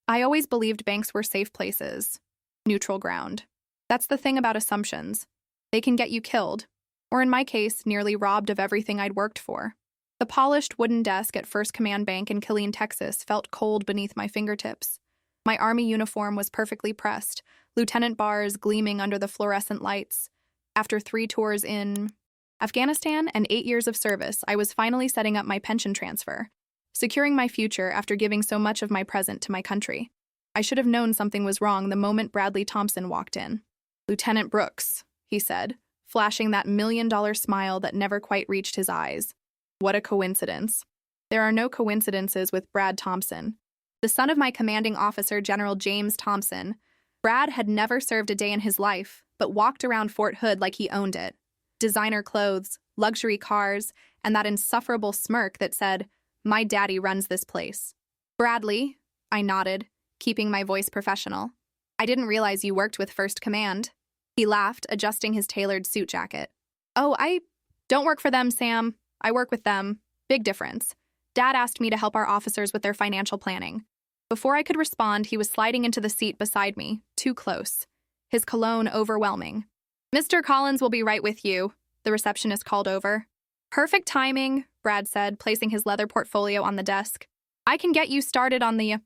I always believed banks were safe places, neutral ground. That's the thing about assumptions. They can get you killed, or in my case, nearly robbed of everything I'd worked for. The polished wooden desk at First Command Bank in Killeen, Texas, felt cold beneath my fingertips. My Army uniform was perfectly pressed, lieutenant bars gleaming under the fluorescent lights. After 3 tours in Afghanistan and 8 years of service, I was finally setting up my pension transfer, securing my future after giving so much of my present to my country. I should have known something was wrong the moment Bradley Thompson walked in. "Lieutenant Brooks," he said, flashing that $1,000,000 smile that never quite reached his eyes. What a coincidence. There are no coincidences with Brad Thompson. The son of my commanding officer, General James Thompson, Brad had never served a day in his life, but walked around Fort Hood like he owned it. Designer clothes, luxury cars, and that insufferable smirk that said, "My daddy runs this place." "Bradley," I nodded, keeping my voice professional. "I didn't realize you worked with First Command." He laughed, adjusting his tailored suit jacket. "Oh, I don't work for them, Sam. I work with them. Big difference. Dad asked me to help our officers with their financial planning." Before I could respond, he was sliding into the seat beside me, too close, his cologne overwhelming. "Mr. Collins will be right with you," the receptionist called over. "Perfect timing," Brad said, placing his leather portfolio on the desk. "I can get you started on the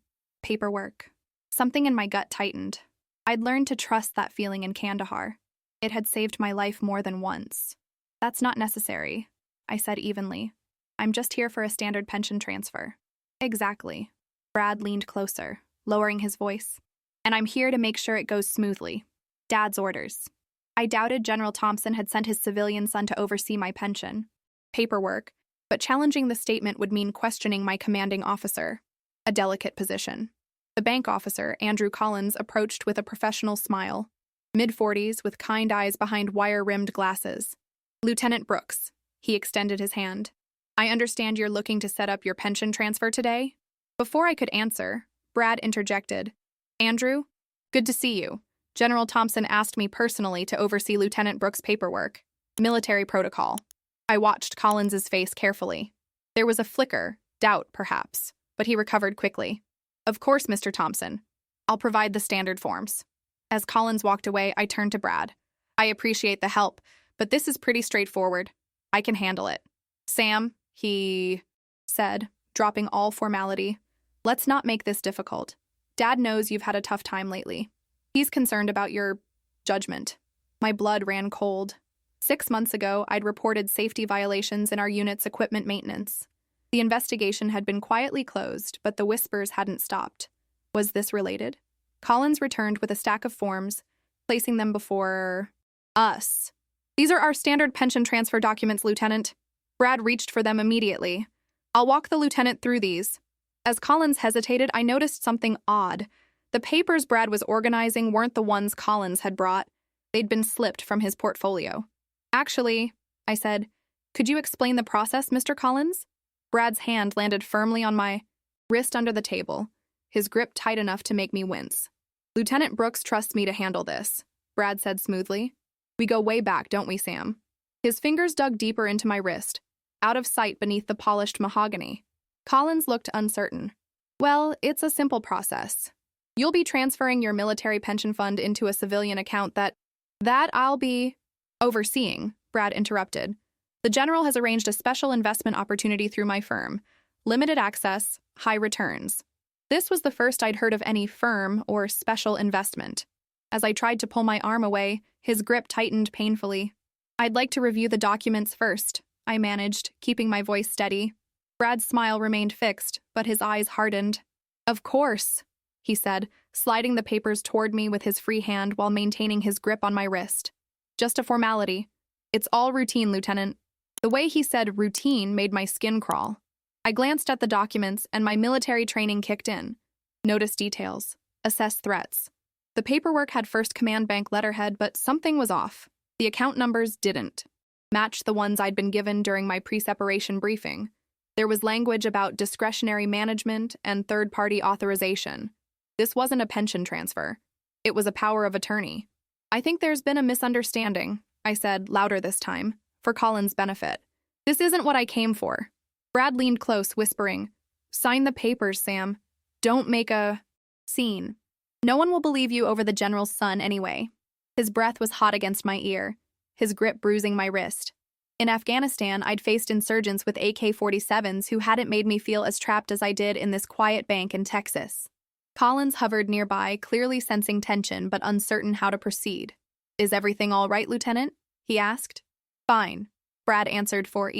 paperwork." Something in my gut tightened. I'd learned to trust that feeling in Kandahar. It had saved my life more than once. "That's not necessary," I said evenly. "I'm just here for a standard pension transfer." "Exactly." Brad leaned closer, lowering his voice. "And I'm here to make sure it goes smoothly. Dad's orders." I doubted General Thompson had sent his civilian son to oversee my pension paperwork, but challenging the statement would mean questioning my commanding officer, a delicate position. The bank officer, Andrew Collins, approached with a professional smile, mid-40s with kind eyes behind wire-rimmed glasses. "Lieutenant Brooks," he extended his hand. "I understand you're looking to set up your pension transfer today?" Before I could answer, Brad interjected. "Andrew, good to see you. General Thompson asked me personally to oversee Lieutenant Brooks' paperwork. Military protocol." I watched Collins's face carefully. There was a flicker, doubt perhaps, but he recovered quickly. "Of course, Mr. Thompson. I'll provide the standard forms." As Collins walked away, I turned to Brad. "I appreciate the help, but this is pretty straightforward. I can handle it." "Sam," he said, dropping all formality, "let's not make this difficult. Dad knows you've had a tough time lately. He's concerned about your judgment." My blood ran cold. 6 months ago, I'd reported safety violations in our unit's equipment maintenance. The investigation had been quietly closed, but the whispers hadn't stopped. Was this related? Collins returned with a stack of forms, placing them before us. "These are our standard pension transfer documents, Lieutenant." Brad reached for them immediately. "I'll walk the lieutenant through these." As Collins hesitated, I noticed something odd. The papers Brad was organizing weren't the ones Collins had brought. They'd been slipped from his portfolio. "Actually," I said, "could you explain the process, Mr. Collins?" Brad's hand landed firmly on my wrist under the table, his grip tight enough to make me wince. "Lieutenant Brooks trusts me to handle this," Brad said smoothly. "We go way back, don't we, Sam?" His fingers dug deeper into my wrist, out of sight beneath the polished mahogany. Collins looked uncertain. "Well, it's a simple process. You'll be transferring your military pension fund into a civilian account that I'll be overseeing," Brad interrupted. "The general has arranged a special investment opportunity through my firm. Limited access, high returns." This was the first I'd heard of any firm or special investment. As I tried to pull my arm away, his grip tightened painfully. "I'd like to review the documents first," I managed, keeping my voice steady. Brad's smile remained fixed, but his eyes hardened. "Of course," he said, sliding the papers toward me with his free hand while maintaining his grip on my wrist. "Just a formality. It's all routine, Lieutenant." The way he said routine made my skin crawl. I glanced at the documents and my military training kicked in. Notice details. Assess threats. The paperwork had First Command Bank letterhead, but something was off. The account numbers didn't match the ones I'd been given during my pre-separation briefing. There was language about discretionary management and third-party authorization. This wasn't a pension transfer. It was a power of attorney. "I think there's been a misunderstanding," I said, louder this time, for Collins' benefit. "This isn't what I came for." Brad leaned close, whispering, "Sign the papers, Sam. Don't make a Scene. No one will believe you over the general's son anyway. His breath was hot against my ear, his grip bruising my wrist. In Afghanistan, I'd faced insurgents with AK-47s who hadn't made me feel as trapped as I did in this quiet bank in Texas. Collins hovered nearby, clearly sensing tension but uncertain how to proceed. "Is everything all right, Lieutenant?" he asked. "Fine," Brad answered for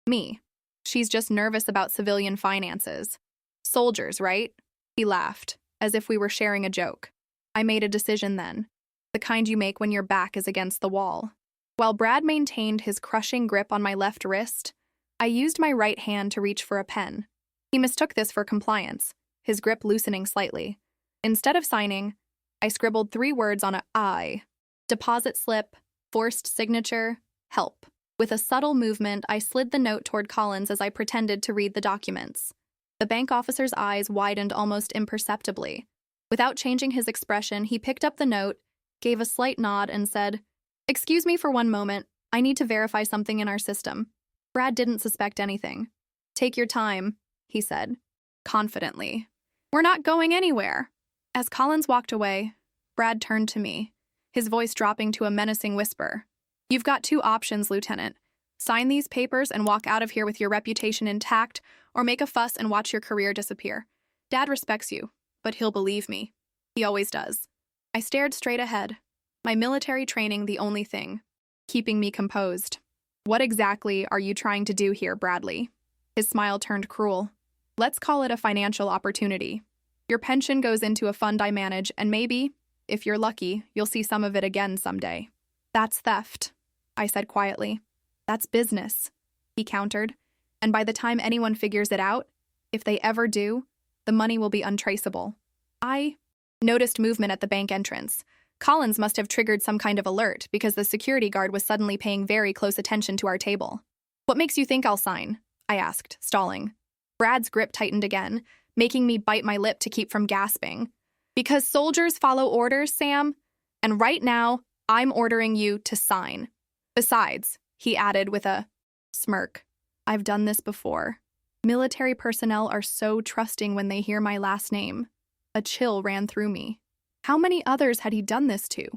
me. "She's just nervous about civilian finances." "Soldiers, right?" He laughed, as if we were sharing a joke. I made a decision then, the kind you make when your back is against the wall. While Brad maintained his crushing grip on my left wrist, I used my right hand to reach for a pen. He mistook this for compliance, his grip loosening slightly. Instead of signing, I scribbled 3 words on a I. Deposit slip, forced signature, help. With a subtle movement, I slid the note toward Collins as I pretended to read the documents. The bank officer's eyes widened almost imperceptibly. Without changing his expression, he picked up the note, gave a slight nod, and said, "Excuse me for one moment. I need to verify something in our system." Brad didn't suspect anything. "Take your time," he said, confidently. "We're not going anywhere." As Collins walked away, Brad turned to me, his voice dropping to a menacing whisper. "You've got 2 options, Lieutenant. Sign these papers and walk out of here with your reputation intact, or make a fuss and watch your career disappear. Dad respects you, but he'll believe me. He always does." I stared straight ahead, my military training the only thing keeping me composed. "What exactly are you trying to do here, Bradley?" His smile turned cruel. "Let's call it a financial opportunity. Your pension goes into a fund I manage, and maybe, if you're lucky, you'll see some of it again someday." "That's theft," I said quietly. "That's business," he countered. "And by the time anyone figures it out, if they ever do, the money will be untraceable." I noticed movement at the bank entrance. Collins must have triggered some kind of alert because the security guard was suddenly paying very close attention to our table. "What makes you think I'll sign?" I asked, stalling. Brad's grip tightened again, making me bite my lip to keep from gasping. "Because soldiers follow orders, Sam, and right now, I'm ordering you to sign. Besides," he added with a smirk, "I've done this before. Military personnel are so trusting when they hear my last name." A chill ran through me. How many others had he done this to?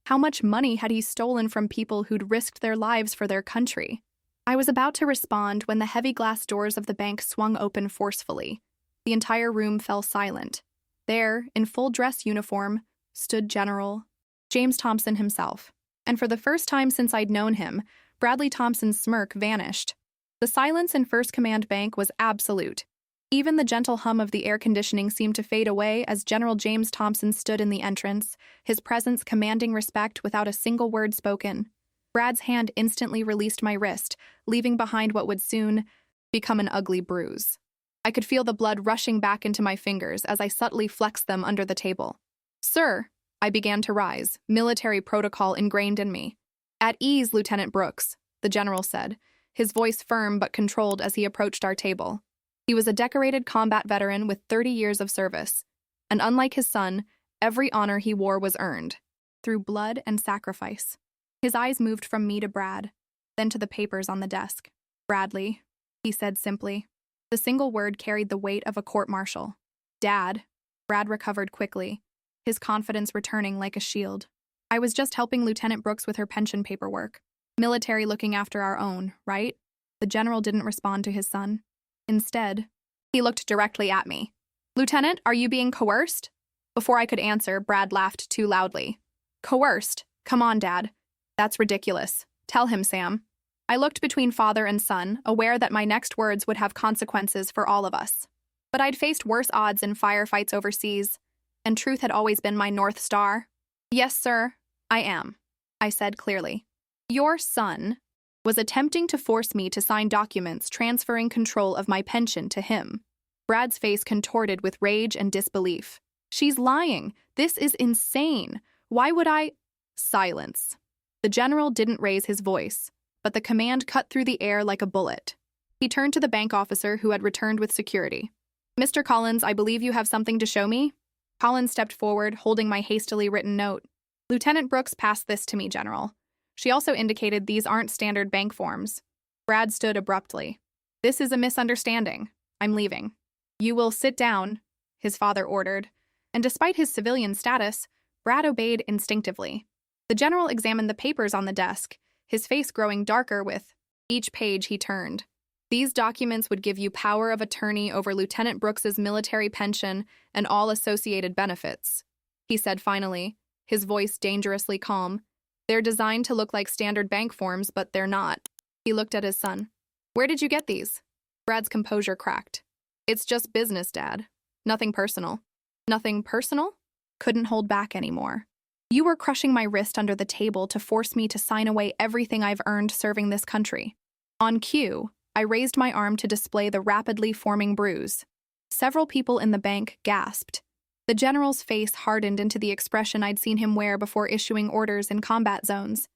How much money had he stolen from people who'd risked their lives for their country? I was about to respond when the heavy glass doors of the bank swung open forcefully. The entire room fell silent. There, in full dress uniform, stood General James Thompson himself. And for the first time since I'd known him, Bradley Thompson's smirk vanished. The silence in First Command Bank was absolute. Even the gentle hum of the air conditioning seemed to fade away as General James Thompson stood in the entrance, his presence commanding respect without a single word spoken. Brad's hand instantly released my wrist, leaving behind what would soon become an ugly bruise. I could feel the blood rushing back into my fingers as I subtly flexed them under the table. "Sir," I began to rise, military protocol ingrained in me. "At ease, Lieutenant Brooks," the general said, his voice firm but controlled as he approached our table. He was a decorated combat veteran with 30 years of service, and unlike his son, every honor he wore was earned, through blood and sacrifice. His eyes moved from me to Brad, then to the papers on the desk. "Bradley," he said simply. The single word carried the weight of a court-martial. "Dad," Brad recovered quickly, his confidence returning like a shield. "I was just helping Lieutenant Brooks with her pension paperwork. Military looking after our own, right?" The general didn't respond to his son. Instead, he looked directly at me. "Lieutenant, are you being coerced?" Before I could answer, Brad laughed too loudly. "Coerced? Come on, Dad. That's ridiculous. Tell him, Sam." I looked between father and son, aware that my next words would have consequences for all of us. But I'd faced worse odds in firefights overseas, and truth had always been my North Star. "Yes, sir, I am," I said clearly. "Your son was attempting to force me to sign documents transferring control of my pension to him." Brad's face contorted with rage and disbelief. "She's lying. This is insane. Why would I—" Silence. The general didn't raise his voice, but the command cut through the air like a bullet. He turned to the bank officer who had returned with security. "Mr. Collins, I believe you have something to show me?" Collins stepped forward, holding my hastily written note. "Lieutenant Brooks passed this to me, General. She also indicated these aren't standard bank forms." Brad stood abruptly. "This is a misunderstanding. I'm leaving." "You will sit down," his father ordered, and despite his civilian status, Brad obeyed instinctively. The general examined the papers on the desk, his face growing darker with each page he turned. These documents would give you power of attorney over Lieutenant Brooks's military pension and all associated benefits, he said finally, his voice dangerously calm. They're designed to look like standard bank forms, but they're not. He looked at his son. Where did you get these? Brad's composure cracked. It's just business, Dad. Nothing personal. Nothing personal? Couldn't hold back anymore. You were crushing my wrist under the table to force me to sign away everything I've earned serving this country. On cue, I raised my arm to display the rapidly forming bruise. Several people in the bank gasped. The general's face hardened into the expression I'd seen him wear before issuing orders in combat zones.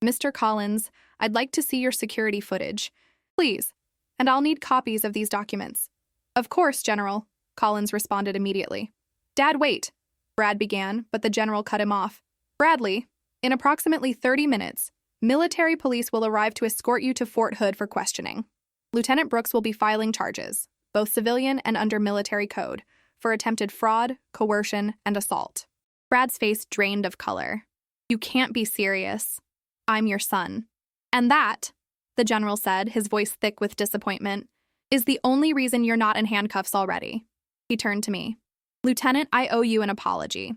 Mr. Collins, I'd like to see your security footage. Please. And I'll need copies of these documents. Of course, General, Collins responded immediately. Dad, wait, Brad began, but the general cut him off. Bradley, in approximately 30 minutes, military police will arrive to escort you to Fort Hood for questioning. Lieutenant Brooks will be filing charges, both civilian and under military code, for attempted fraud, coercion, and assault. Brad's face drained of color. You can't be serious. I'm your son. And that, the general said, his voice thick with disappointment, is the only reason you're not in handcuffs already. He turned to me. Lieutenant, I owe you an apology.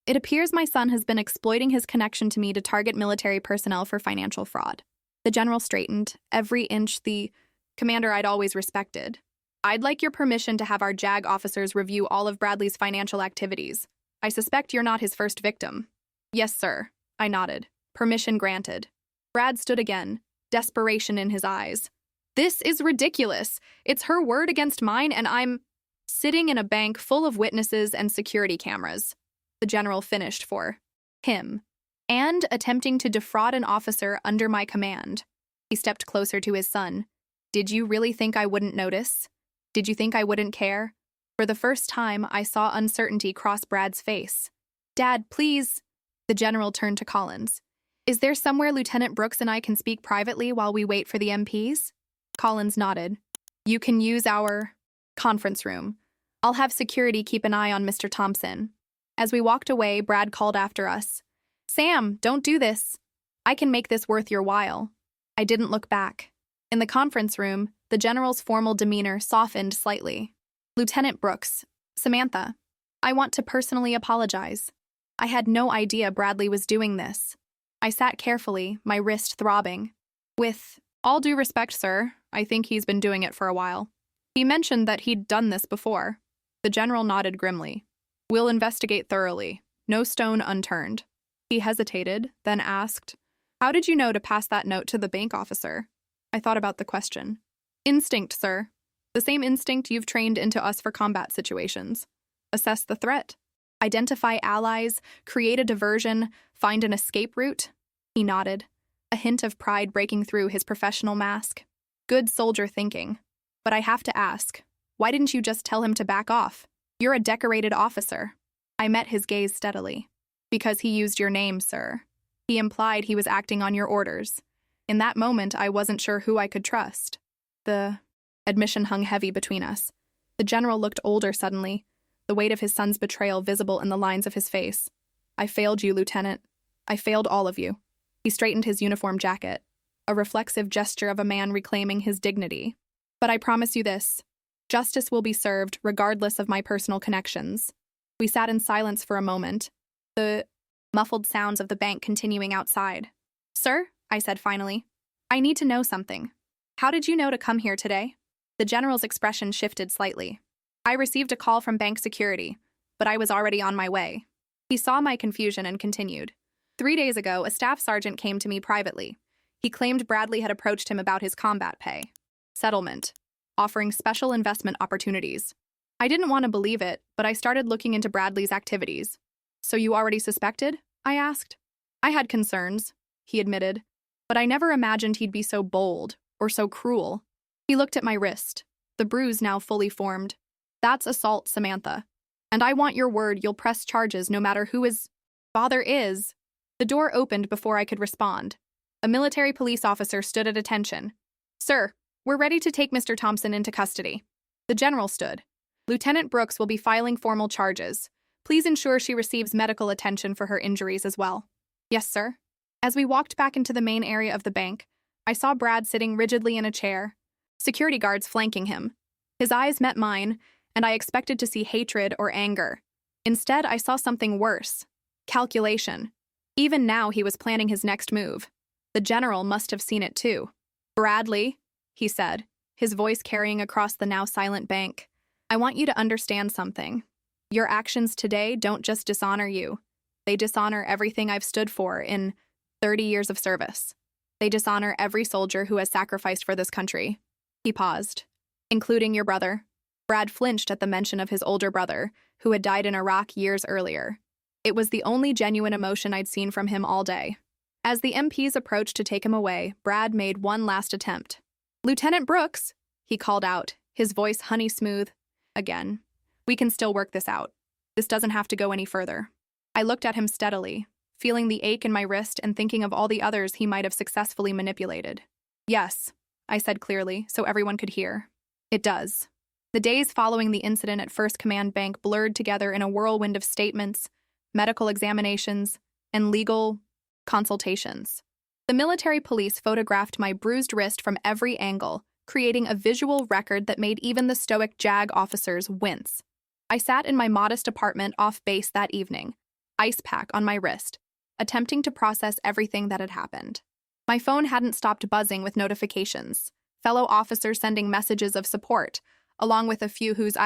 It appears my son has been exploiting his connection to me to target military personnel for financial fraud. The general straightened, every inch the commander I'd always respected. I'd like your permission to have our JAG officers review all of Bradley's financial activities. I suspect you're not his first victim. Yes, sir, I nodded. Permission granted. Brad stood again, desperation in his eyes. This is ridiculous. It's her word against mine, and I'm sitting in a bank full of witnesses and security cameras. The general finished for him, and attempting to defraud an officer under my command. He stepped closer to his son. Did you really think I wouldn't notice? Did you think I wouldn't care? For the first time, I saw uncertainty cross Brad's face. Dad, please. The general turned to Collins. Is there somewhere Lieutenant Brooks and I can speak privately while we wait for the MPs? Collins nodded. You can use our conference room. I'll have security keep an eye on Mr. Thompson. As we walked away, Brad called after us. Sam, don't do this. I can make this worth your while. I didn't look back. In the conference room, the general's formal demeanor softened slightly. Lieutenant Brooks, Samantha, I want to personally apologize. I had no idea Bradley was doing this. I sat carefully, my wrist throbbing. With all due respect, sir, I think he's been doing it for a while. He mentioned that he'd done this before. The general nodded grimly. We'll investigate thoroughly. No stone unturned. He hesitated, then asked, How did you know to pass that note to the bank officer? I thought about the question. Instinct, sir. The same instinct you've trained into us for combat situations. Assess the threat. Identify allies, create a diversion, find an escape route. He nodded, a hint of pride breaking through his professional mask. Good soldier thinking. But I have to ask, why didn't you just tell him to back off? You're a decorated officer. I met his gaze steadily. Because he used your name, sir. He implied he was acting on your orders. In that moment, I wasn't sure who I could trust. The admission hung heavy between us. The general looked older suddenly, the weight of his son's betrayal visible in the lines of his face. I failed you, Lieutenant. I failed all of you. He straightened his uniform jacket, a reflexive gesture of a man reclaiming his dignity. But I promise you this. Justice will be served regardless of my personal connections. We sat in silence for a moment, the muffled sounds of the bank continuing outside. Sir, I said finally, I need to know something. How did you know to come here today? The general's expression shifted slightly. I received a call from bank security, but I was already on my way. He saw my confusion and continued. 3 days ago, a staff sergeant came to me privately. He claimed Bradley had approached him about his combat pay. Settlement. Offering special investment opportunities. I didn't want to believe it, but I started looking into Bradley's activities. So you already suspected? I asked. I had concerns, he admitted, but I never imagined he'd be so bold or so cruel. He looked at my wrist, the bruise now fully formed. That's assault, Samantha. And I want your word you'll press charges no matter who his father is. The door opened before I could respond. A military police officer stood at attention. Sir, we're ready to take Mr. Thompson into custody. The general stood. Lieutenant Brooks will be filing formal charges. Please ensure she receives medical attention for her injuries as well. Yes, sir. As we walked back into the main area of the bank, I saw Brad sitting rigidly in a chair, security guards flanking him. His eyes met mine, and I expected to see hatred or anger. Instead, I saw something worse: calculation. Even now, he was planning his next move. The general must have seen it too. Bradley, he said, his voice carrying across the now silent bank, I want you to understand something. Your actions today don't just dishonor you. They dishonor everything I've stood for in 30 years of service. They dishonor every soldier who has sacrificed for this country. He paused. Including your brother. Brad flinched at the mention of his older brother, who had died in Iraq years earlier. It was the only genuine emotion I'd seen from him all day. As the MPs approached to take him away, Brad made one last attempt. Lieutenant Brooks, he called out, his voice honey smooth. Again. We can still work this out. This doesn't have to go any further. I looked at him steadily, feeling the ache in my wrist and thinking of all the others he might have successfully manipulated. Yes, I said clearly, so everyone could hear. It does. The days following the incident at First Command Bank blurred together in a whirlwind of statements, medical examinations, and legal consultations. The military police photographed my bruised wrist from every angle, creating a visual record that made even the stoic JAG officers wince. I sat in my modest apartment off base that evening, ice pack on my wrist, attempting to process everything that had happened. My phone hadn't stopped buzzing with notifications, fellow officers sending messages of support, along with a few whose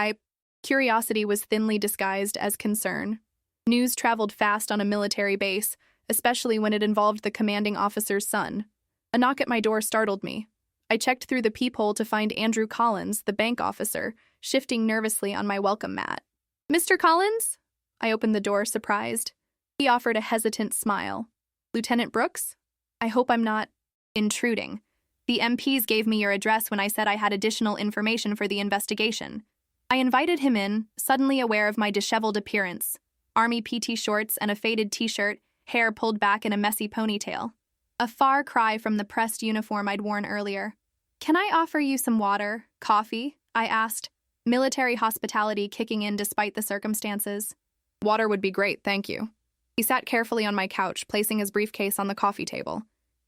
curiosity was thinly disguised as concern. News traveled fast on a military base, especially when it involved the commanding officer's son. A knock at my door startled me. I checked through the peephole to find Andrew Collins, the bank officer, shifting nervously on my welcome mat. Mr. Collins? I opened the door, surprised. He offered a hesitant smile. Lieutenant Brooks? I hope I'm not intruding. The MPs gave me your address when I said I had additional information for the investigation. I invited him in, suddenly aware of my disheveled appearance. Army PT shorts and a faded t-shirt, hair pulled back in a messy ponytail. A far cry from the pressed uniform I'd worn earlier. Can I offer you some water, coffee? I asked, military hospitality kicking in despite the circumstances. Water would be great, thank you. He sat carefully on my couch, placing his briefcase on the coffee table.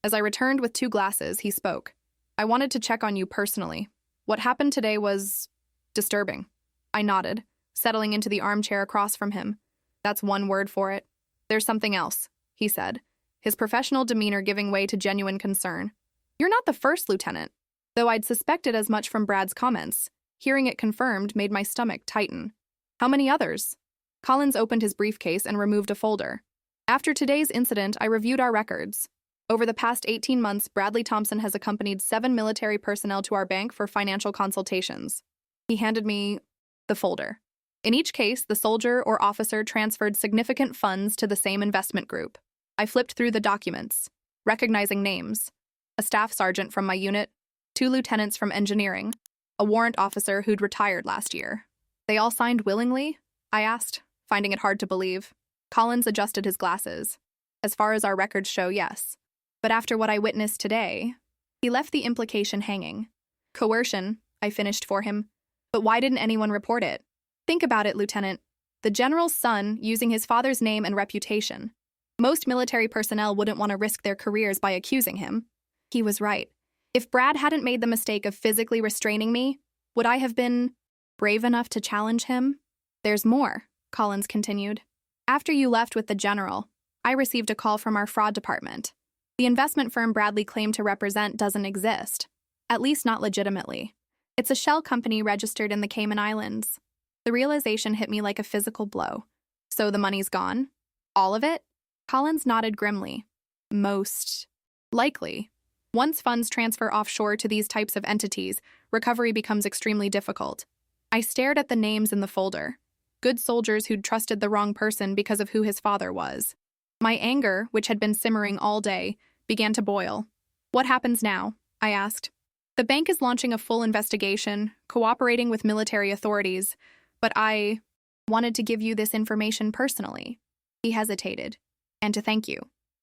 As I returned with 2 glasses, he spoke. I wanted to check on you personally. What happened today was disturbing. I nodded, settling into the armchair across from him. That's one word for it. There's something else, he said, his professional demeanor giving way to genuine concern. You're not the first, Lieutenant. Though I'd suspected as much from Brad's comments, hearing it confirmed made my stomach tighten. How many others? Collins opened his briefcase and removed a folder. After today's incident, I reviewed our records. Over the past 18 months, Bradley Thompson has accompanied 7 military personnel to our bank for financial consultations. He handed me the folder. In each case, the soldier or officer transferred significant funds to the same investment group. I flipped through the documents, recognizing names. A staff sergeant from my unit, 2 lieutenants from engineering, a warrant officer who'd retired last year. They all signed willingly? I asked, finding it hard to believe. Collins adjusted his glasses. As far as our records show, yes. But after what I witnessed today, he left the implication hanging. Coercion, I finished for him. But why didn't anyone report it? Think about it, Lieutenant. The general's son using his father's name and reputation. Most military personnel wouldn't want to risk their careers by accusing him. He was right. If Brad hadn't made the mistake of physically restraining me, would I have been brave enough to challenge him? There's more, Collins continued. After you left with the general, I received a call from our fraud department. The investment firm Bradley claimed to represent doesn't exist, at least not legitimately. It's a shell company registered in the Cayman Islands. The realization hit me like a physical blow. So the money's gone? All of it? Collins nodded grimly. Most likely. Once funds transfer offshore to these types of entities, recovery becomes extremely difficult. I stared at the names in the folder. Good soldiers who'd trusted the wrong person because of who his father was. My anger, which had been simmering all day, began to boil. What happens now? I asked. The bank is launching a full investigation, cooperating with military authorities, but I wanted to give you this information personally. He hesitated. And to thank you.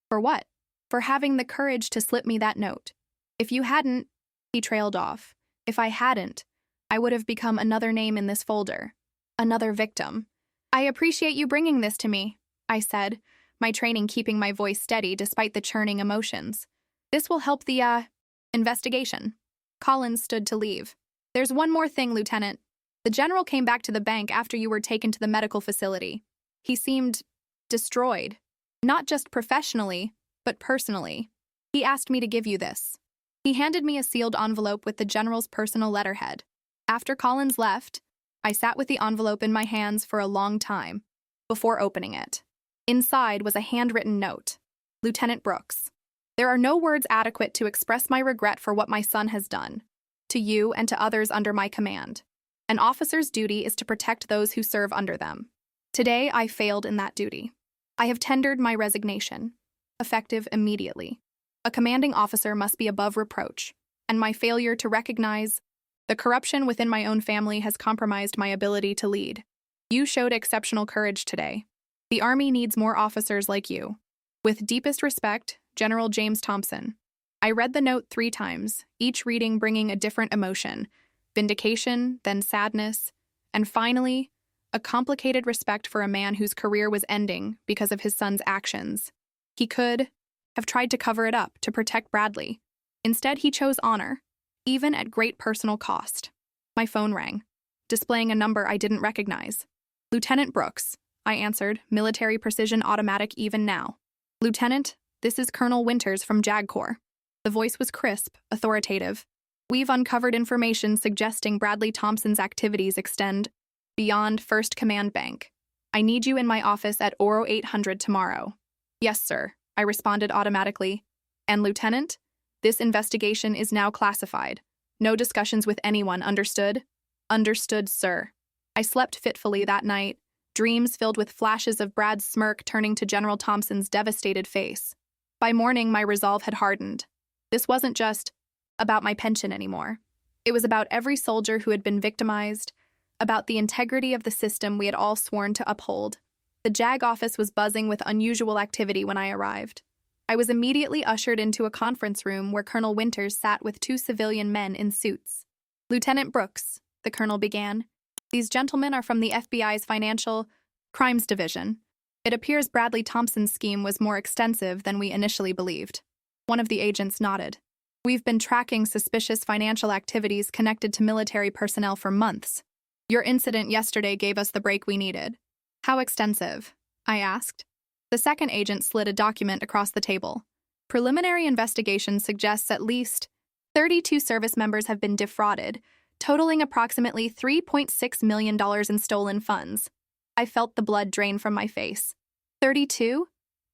For what? For having the courage to slip me that note. If you hadn't, he trailed off. If I hadn't, I would have become another name in this folder. Another victim. I appreciate you bringing this to me, I said, my training keeping my voice steady despite the churning emotions. This will help the, investigation. Collins stood to leave. There's one more thing, Lieutenant. The general came back to the bank after you were taken to the medical facility. He seemed destroyed. Not just professionally, but personally. He asked me to give you this. He handed me a sealed envelope with the general's personal letterhead. After Collins left, I sat with the envelope in my hands for a long time before opening it. Inside was a handwritten note. Lieutenant Brooks, there are no words adequate to express my regret for what my son has done, to you and to others under my command. An officer's duty is to protect those who serve under them. Today, I failed in that duty. I have tendered my resignation, effective immediately. A commanding officer must be above reproach, and my failure to recognize the corruption within my own family has compromised my ability to lead. You showed exceptional courage today. The Army needs more officers like you. With deepest respect, General James Thompson. I read the note 3 times, each reading bringing a different emotion, vindication, then sadness, and finally, a complicated respect for a man whose career was ending because of his son's actions. He could have tried to cover it up to protect Bradley. Instead, he chose honor, even at great personal cost. My phone rang, displaying a number I didn't recognize. Lieutenant Brooks, I answered, military precision automatic even now. Lieutenant, this is Colonel Winters from JAG Corps. The voice was crisp, authoritative. We've uncovered information suggesting Bradley Thompson's activities extend beyond 1st Command Bank. I need you in my office at Oro 800 tomorrow. Yes, sir, I responded automatically. And Lieutenant, this investigation is now classified. No discussions with anyone, understood? Understood, sir. I slept fitfully that night, dreams filled with flashes of Brad's smirk turning to General Thompson's devastated face. By morning, my resolve had hardened. This wasn't just about my pension anymore. It was about every soldier who had been victimized, about the integrity of the system we had all sworn to uphold. The JAG office was buzzing with unusual activity when I arrived. I was immediately ushered into a conference room where Colonel Winters sat with 2 civilian men in suits. Lieutenant Brooks, the colonel began. These gentlemen are from the FBI's Financial Crimes Division. It appears Bradley Thompson's scheme was more extensive than we initially believed. One of the agents nodded. We've been tracking suspicious financial activities connected to military personnel for months. Your incident yesterday gave us the break we needed. How extensive? I asked. The second agent slid a document across the table. Preliminary investigation suggests at least 32 service members have been defrauded, totaling approximately $3.6 million in stolen funds. I felt the blood drain from my face. 32?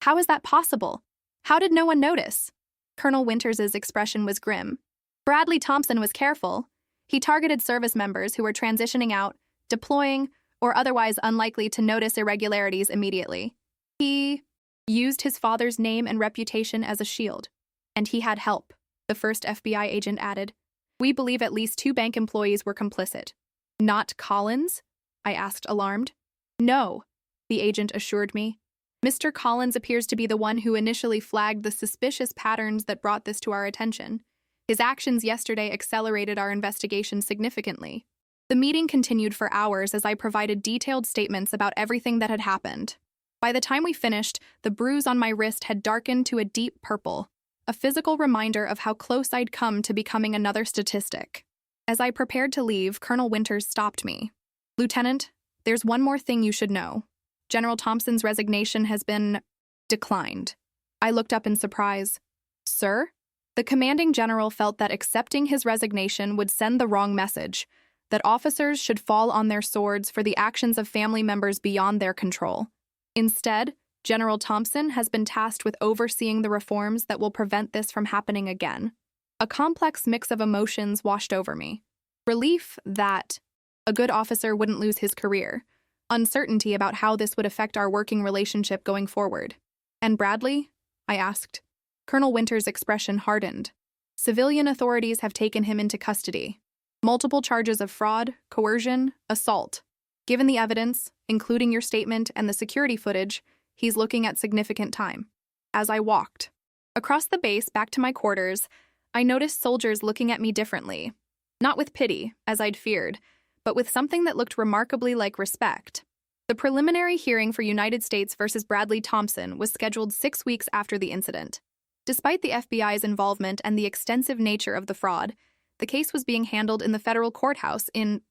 How is that possible? How did no one notice? Colonel Winters' expression was grim. Bradley Thompson was careful. He targeted service members who were transitioning out, deploying, or otherwise unlikely to notice irregularities immediately. He used his father's name and reputation as a shield. And he had help, the first FBI agent added. We believe at least 2 bank employees were complicit. Not Collins? I asked, alarmed. No, the agent assured me. Mr. Collins appears to be the one who initially flagged the suspicious patterns that brought this to our attention. His actions yesterday accelerated our investigation significantly. The meeting continued for hours as I provided detailed statements about everything that had happened. By the time we finished, the bruise on my wrist had darkened to a deep purple, a physical reminder of how close I'd come to becoming another statistic. As I prepared to leave, Colonel Winters stopped me. Lieutenant, there's one more thing you should know. General Thompson's resignation has been declined. I looked up in surprise. Sir? The commanding general felt that accepting his resignation would send the wrong message, that officers should fall on their swords for the actions of family members beyond their control. Instead, General Thompson has been tasked with overseeing the reforms that will prevent this from happening again. A complex mix of emotions washed over me. Relief that a good officer wouldn't lose his career, uncertainty about how this would affect our working relationship going forward. And Bradley? I asked. Colonel Winters' expression hardened. Civilian authorities have taken him into custody. Multiple charges of fraud, coercion, assault. Given the evidence, including your statement and the security footage, he's looking at significant time. As I walked across the base back to my quarters, I noticed soldiers looking at me differently. Not with pity, as I'd feared, but with something that looked remarkably like respect. The preliminary hearing for United States versus Bradley Thompson was scheduled 6 weeks after the incident. Despite the FBI's involvement and the extensive nature of the fraud, the case was being handled in the federal courthouse in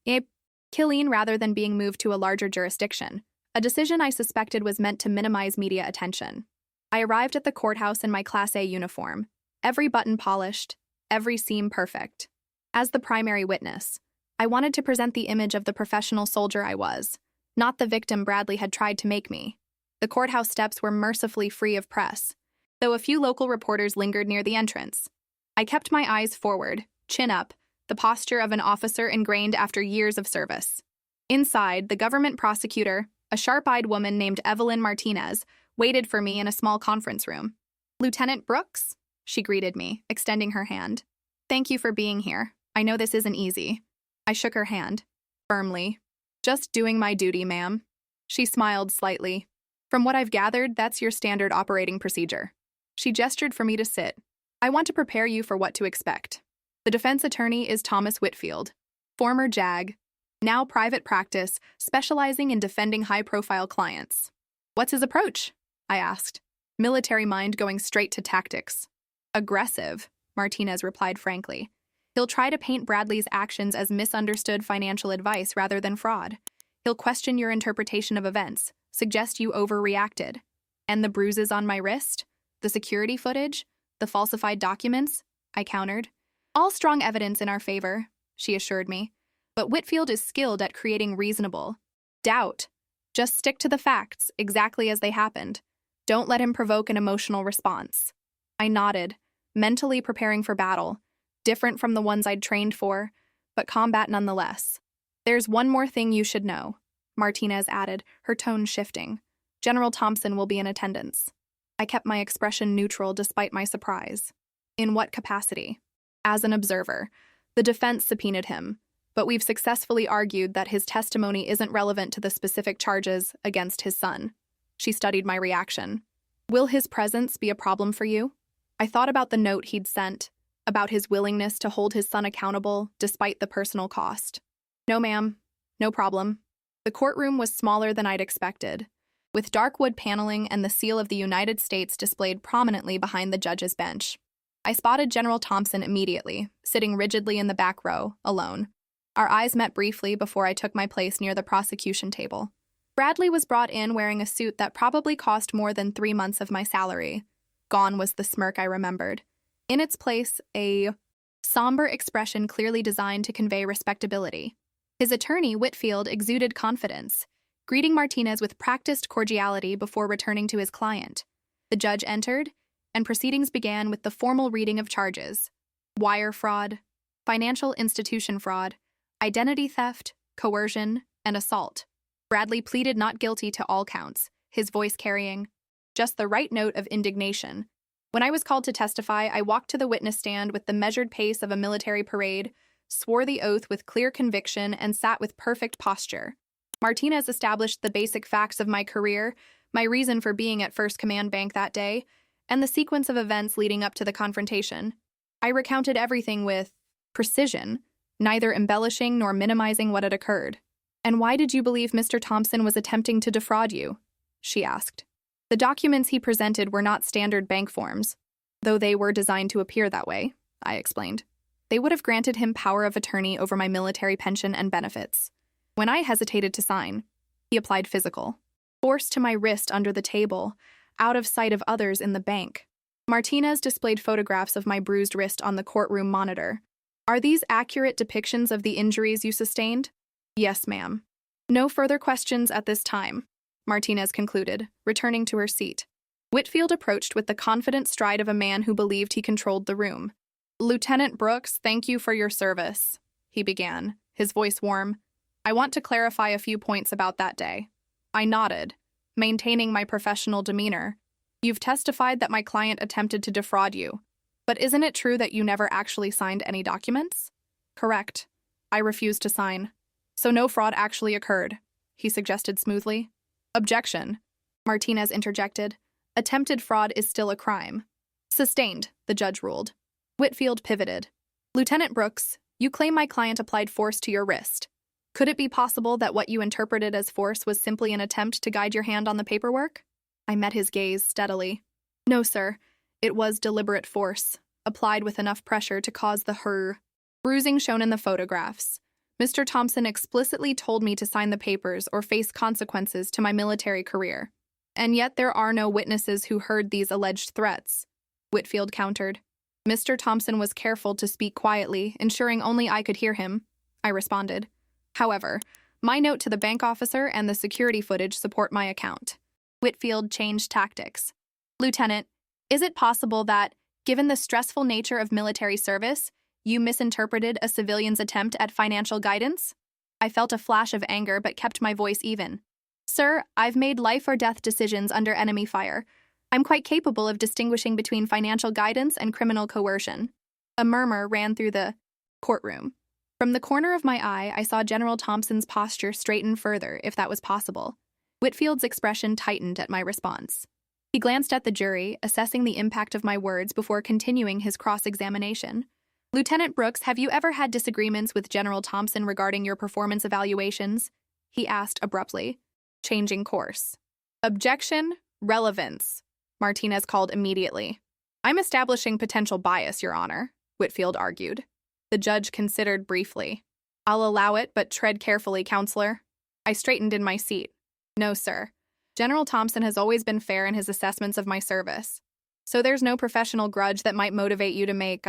Killeen rather than being moved to a larger jurisdiction, a decision I suspected was meant to minimize media attention. I arrived at the courthouse in my Class A uniform, every button polished, every seam perfect. As the primary witness, I wanted to present the image of the professional soldier I was, not the victim Bradley had tried to make me. The courthouse steps were mercifully free of press, though a few local reporters lingered near the entrance. I kept my eyes forward, chin up, the posture of an officer ingrained after years of service. Inside, the government prosecutor, a sharp-eyed woman named Evelyn Martinez, waited for me in a small conference room. "Lieutenant Brooks?" she greeted me, extending her hand. "Thank you for being here. I know this isn't easy." I shook her hand, firmly. "Just doing my duty, ma'am." She smiled slightly. "From what I've gathered, that's your standard operating procedure." She gestured for me to sit. "I want to prepare you for what to expect. The defense attorney is Thomas Whitfield, former JAG, now private practice, specializing in defending high-profile clients." "What's his approach?" I asked, military mind going straight to tactics. "Aggressive," Martinez replied frankly. "He'll try to paint Bradley's actions as misunderstood financial advice rather than fraud. He'll question your interpretation of events, suggest you overreacted. And the bruises on my wrist? The security footage? The falsified documents?" I countered. "All strong evidence in our favor," she assured me. "But Whitfield is skilled at creating reasonable doubt. Just stick to the facts, exactly as they happened. Don't let him provoke an emotional response." I nodded, mentally preparing for battle, different from the ones I'd trained for, but combat nonetheless. "There's one more thing you should know," Martinez added, her tone shifting. "General Thompson will be in attendance." I kept my expression neutral despite my surprise. "In what capacity?" "As an observer. The defense subpoenaed him, but we've successfully argued that his testimony isn't relevant to the specific charges against his son." She studied my reaction. "Will his presence be a problem for you?" I thought about the note he'd sent, about his willingness to hold his son accountable despite the personal cost. "No, ma'am. No problem." The courtroom was smaller than I'd expected, with dark wood paneling and the seal of the United States displayed prominently behind the judge's bench. I spotted General Thompson immediately, sitting rigidly in the back row, alone. Our eyes met briefly before I took my place near the prosecution table. Bradley was brought in wearing a suit that probably cost more than 3 months of my salary. Gone was the smirk I remembered. In its place, a somber expression clearly designed to convey respectability. His attorney, Whitfield, exuded confidence, greeting Martinez with practiced cordiality before returning to his client. The judge entered, and proceedings began with the formal reading of charges: wire fraud, financial institution fraud, identity theft, coercion, and assault. Bradley pleaded not guilty to all counts, his voice carrying just the right note of indignation. When I was called to testify, I walked to the witness stand with the measured pace of a military parade, swore the oath with clear conviction, and sat with perfect posture. Martinez established the basic facts of my career, my reason for being at First Command Bank that day, and the sequence of events leading up to the confrontation. I recounted everything with precision, neither embellishing nor minimizing what had occurred. "And why did you believe Mr. Thompson was attempting to defraud you?" she asked. "The documents he presented were not standard bank forms, though they were designed to appear that way," I explained. "They would have granted him power of attorney over my military pension and benefits. When I hesitated to sign, he applied physical force to my wrist under the table, out of sight of others in the bank." Martinez displayed photographs of my bruised wrist on the courtroom monitor. "Are these accurate depictions of the injuries you sustained?" "Yes, ma'am." "No further questions at this time," Martinez concluded, returning to her seat. Whitfield approached with the confident stride of a man who believed he controlled the room. "Lieutenant Brooks, thank you for your service," he began, his voice warm. "I want to clarify a few points about that day." I nodded, maintaining my professional demeanor. "You've testified that my client attempted to defraud you, but isn't it true that you never actually signed any documents?" "Correct. I refused to sign." "So no fraud actually occurred," he suggested smoothly. "Objection," Martinez interjected. "Attempted fraud is still a crime." "Sustained," the judge ruled. Whitfield pivoted. "Lieutenant Brooks, you claim my client applied force to your wrist. Could it be possible that what you interpreted as force was simply an attempt to guide your hand on the paperwork? I met his gaze steadily. No, sir. It was deliberate force, applied with enough pressure to cause the bruising shown in the photographs. Mr. Thompson explicitly told me to sign the papers or face consequences to my military career. And yet there are no witnesses who heard these alleged threats, Whitfield countered. Mr. Thompson was careful to speak quietly, ensuring only I could hear him, I responded. However, my note to the bank officer and the security footage support my account. Whitfield changed tactics. Lieutenant, is it possible that, given the stressful nature of military service, you misinterpreted a civilian's attempt at financial guidance? I felt a flash of anger but kept my voice even. Sir, I've made life or death decisions under enemy fire. I'm quite capable of distinguishing between financial guidance and criminal coercion. A murmur ran through the courtroom. From the corner of my eye, I saw General Thompson's posture straighten further, if that was possible. Whitfield's expression tightened at my response. He glanced at the jury, assessing the impact of my words before continuing his cross-examination. Lieutenant Brooks, have you ever had disagreements with General Thompson regarding your performance evaluations? He asked abruptly, changing course. Objection, relevance, Martinez called immediately. I'm establishing potential bias, Your Honor, Whitfield argued. The judge considered briefly. I'll allow it, but tread carefully, Counselor. I straightened in my seat. No, sir. General Thompson has always been fair in his assessments of my service. So there's no professional grudge that might motivate you to make,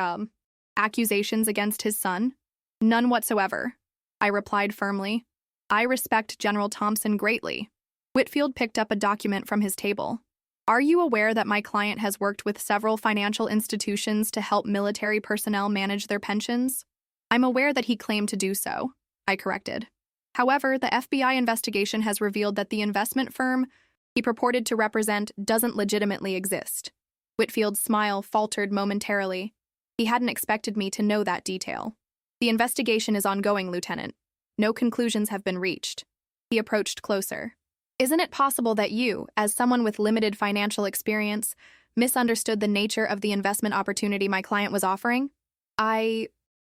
accusations against his son? None whatsoever, I replied firmly. I respect General Thompson greatly. Whitfield picked up a document from his table. Are you aware that my client has worked with several financial institutions to help military personnel manage their pensions? I'm aware that he claimed to do so, I corrected. However, the FBI investigation has revealed that the investment firm he purported to represent doesn't legitimately exist. Whitfield's smile faltered momentarily. He hadn't expected me to know that detail. The investigation is ongoing, Lieutenant. No conclusions have been reached. He approached closer. Isn't it possible that you, as someone with limited financial experience, misunderstood the nature of the investment opportunity my client was offering? I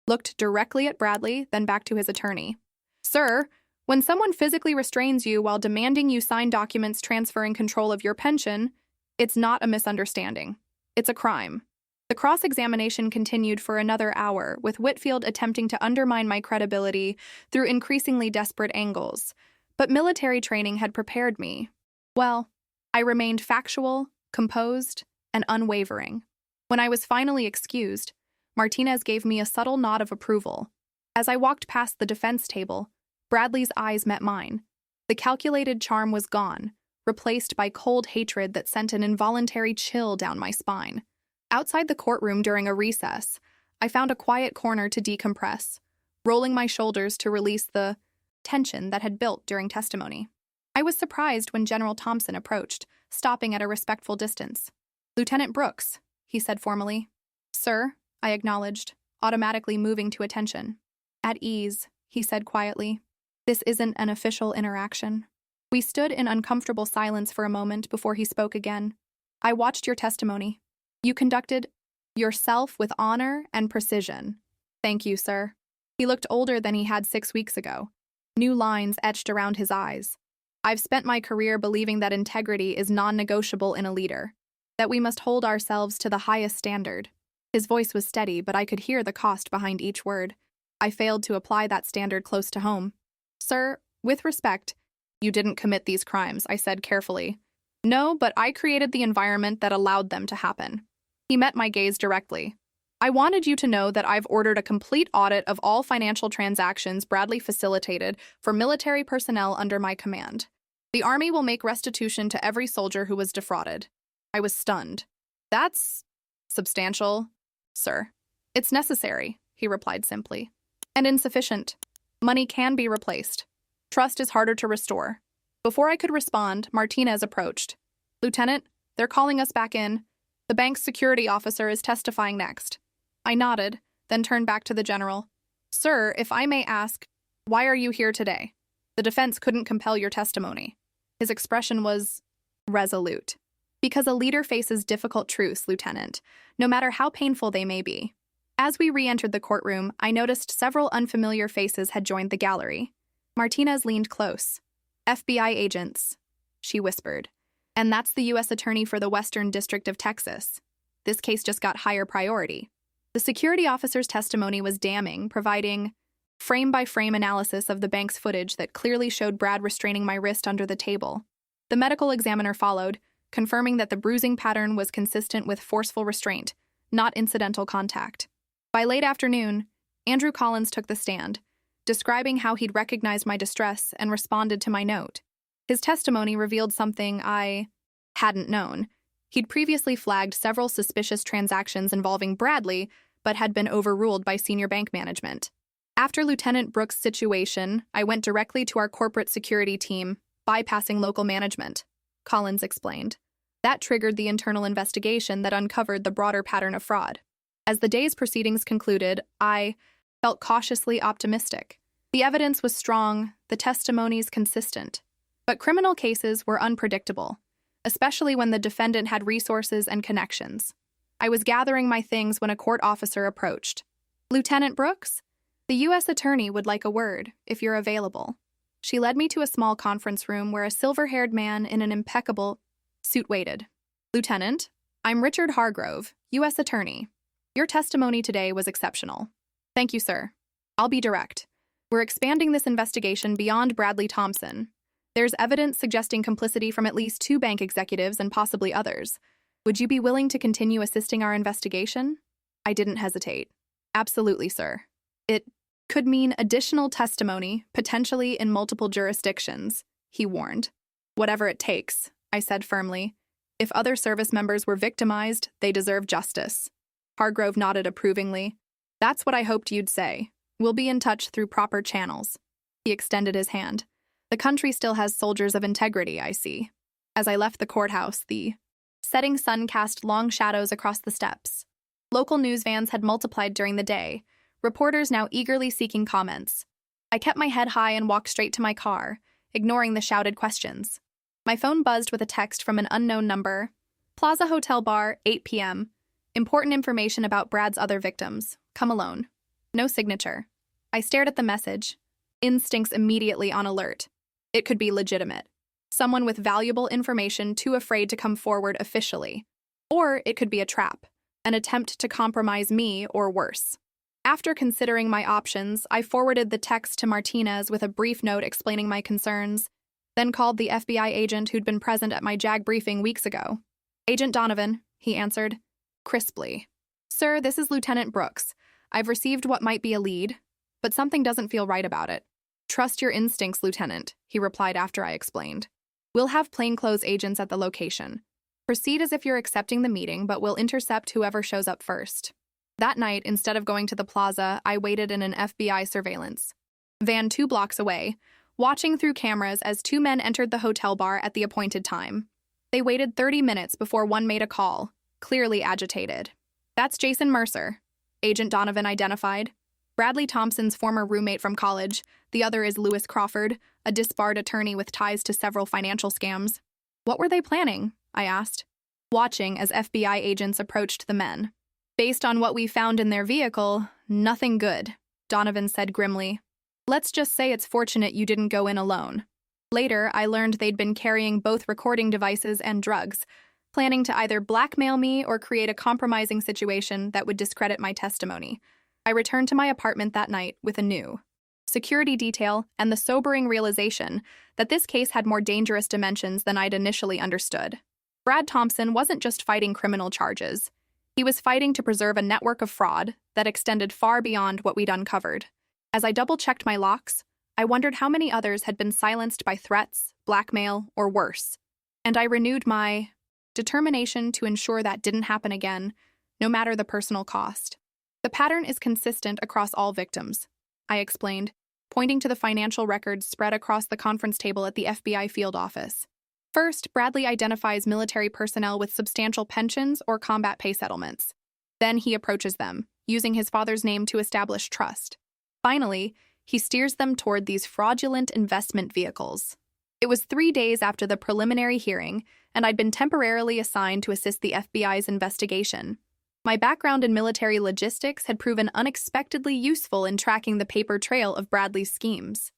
looked directly at Bradley, then back to his attorney. Sir, when someone physically restrains you while demanding you sign documents transferring control of your pension, it's not a misunderstanding. It's a crime. The cross-examination continued for another hour, with Whitfield attempting to undermine my credibility through increasingly desperate angles. But military training had prepared me. Well, I remained factual, composed, and unwavering. When I was finally excused, Martinez gave me a subtle nod of approval. As I walked past the defense table, Bradley's eyes met mine. The calculated charm was gone, replaced by cold hatred that sent an involuntary chill down my spine. Outside the courtroom during a recess, I found a quiet corner to decompress, rolling my shoulders to release the tension that had built during testimony. I was surprised when General Thompson approached, stopping at a respectful distance. Lieutenant Brooks, he said formally. Sir, I acknowledged, automatically moving to attention. At ease, he said quietly. This isn't an official interaction. We stood in uncomfortable silence for a moment before he spoke again. I watched your testimony. You conducted yourself with honor and precision. Thank you, sir. He looked older than he had 6 weeks ago. New lines etched around his eyes. I've spent my career believing that integrity is non-negotiable in a leader, that we must hold ourselves to the highest standard. His voice was steady, but I could hear the cost behind each word. I failed to apply that standard close to home. Sir, with respect, you didn't commit these crimes, I said carefully. No, but I created the environment that allowed them to happen. He met my gaze directly. I wanted you to know that I've ordered a complete audit of all financial transactions Bradley facilitated for military personnel under my command. The Army will make restitution to every soldier who was defrauded. I was stunned. That's substantial, sir. It's necessary, he replied simply. And insufficient. Money can be replaced. Trust is harder to restore. Before I could respond, Martinez approached. Lieutenant, they're calling us back in. The bank's security officer is testifying next. I nodded, then turned back to the general. Sir, if I may ask, why are you here today? The defense couldn't compel your testimony. His expression was resolute. Because a leader faces difficult truths, Lieutenant, no matter how painful they may be. As we re-entered the courtroom, I noticed several unfamiliar faces had joined the gallery. Martinez leaned close. FBI agents, she whispered. And that's the U.S. Attorney for the Western District of Texas. This case just got higher priority. The security officer's testimony was damning, providing frame-by-frame analysis of the bank's footage that clearly showed Brad restraining my wrist under the table. The medical examiner followed, confirming that the bruising pattern was consistent with forceful restraint, not incidental contact. By late afternoon, Andrew Collins took the stand, describing how he'd recognized my distress and responded to my note. His testimony revealed something I hadn't known. He'd previously flagged several suspicious transactions involving Bradley, but had been overruled by senior bank management. After Lieutenant Brooks' situation, I went directly to our corporate security team, bypassing local management, Collins explained. That triggered the internal investigation that uncovered the broader pattern of fraud. As the day's proceedings concluded, I felt cautiously optimistic. The evidence was strong, the testimonies consistent. But criminal cases were unpredictable, especially when the defendant had resources and connections. I was gathering my things when a court officer approached. "Lieutenant Brooks? The U.S. Attorney would like a word, if you're available." She led me to a small conference room where a silver-haired man in an impeccable suit waited. "Lieutenant, I'm Richard Hargrove, U.S. Attorney. Your testimony today was exceptional." "Thank you, sir. I'll be direct. We're expanding this investigation beyond Bradley Thompson. There's evidence suggesting complicity from at least 2 bank executives and possibly others. Would you be willing to continue assisting our investigation?" I didn't hesitate. "Absolutely, sir. It could mean additional testimony, potentially in multiple jurisdictions," he warned. "Whatever it takes," I said firmly. "If other service members were victimized, they deserve justice." Hargrove nodded approvingly. "That's what I hoped you'd say. We'll be in touch through proper channels." He extended his hand. "The country still has soldiers of integrity, I see." As I left the courthouse, the setting sun cast long shadows across the steps. Local news vans had multiplied during the day, reporters now eagerly seeking comments. I kept my head high and walked straight to my car, ignoring the shouted questions. My phone buzzed with a text from an unknown number. "Plaza Hotel Bar, 8 p.m. Important information about Brad's other victims. Come alone." No signature. I stared at the message. Instincts immediately on alert. It could be legitimate. Someone with valuable information too afraid to come forward officially. Or it could be a trap, an attempt to compromise me or worse. After considering my options, I forwarded the text to Martinez with a brief note explaining my concerns, then called the FBI agent who'd been present at my JAG briefing weeks ago. "Agent Donovan," he answered, crisply. "Sir, this is Lieutenant Brooks. I've received what might be a lead, but something doesn't feel right about it." "Trust your instincts, Lieutenant," he replied after I explained. "We'll have plainclothes agents at the location. Proceed as if you're accepting the meeting, but we'll intercept whoever shows up first." That night, instead of going to the plaza, I waited in an FBI surveillance van 2 blocks away, watching through cameras as 2 men entered the hotel bar at the appointed time. They waited 30 minutes before one made a call, clearly agitated. "That's Jason Mercer," Agent Donovan identified. "Bradley Thompson's former roommate from college. The other is Lewis Crawford, a disbarred attorney with ties to several financial scams." "What were they planning?" I asked, watching as FBI agents approached the men. "Based on what we found in their vehicle, nothing good," Donovan said grimly. "Let's just say it's fortunate you didn't go in alone." Later, I learned they'd been carrying both recording devices and drugs, planning to either blackmail me or create a compromising situation that would discredit my testimony. I returned to my apartment that night with a new security detail and the sobering realization that this case had more dangerous dimensions than I'd initially understood. Brad Thompson wasn't just fighting criminal charges. He was fighting to preserve a network of fraud that extended far beyond what we'd uncovered. As I double-checked my locks, I wondered how many others had been silenced by threats, blackmail, or worse. And I renewed my determination to ensure that didn't happen again, no matter the personal cost. "The pattern is consistent across all victims," I explained, pointing to the financial records spread across the conference table at the FBI field office. First, Bradley identifies military personnel with substantial pensions or combat pay settlements. Then he approaches them, using his father's name to establish trust. Finally, he steers them toward these fraudulent investment vehicles. It was 3 days after the preliminary hearing, and I'd been temporarily assigned to assist the FBI's investigation. My background in military logistics had proven unexpectedly useful in tracking the paper trail of Bradley's schemes.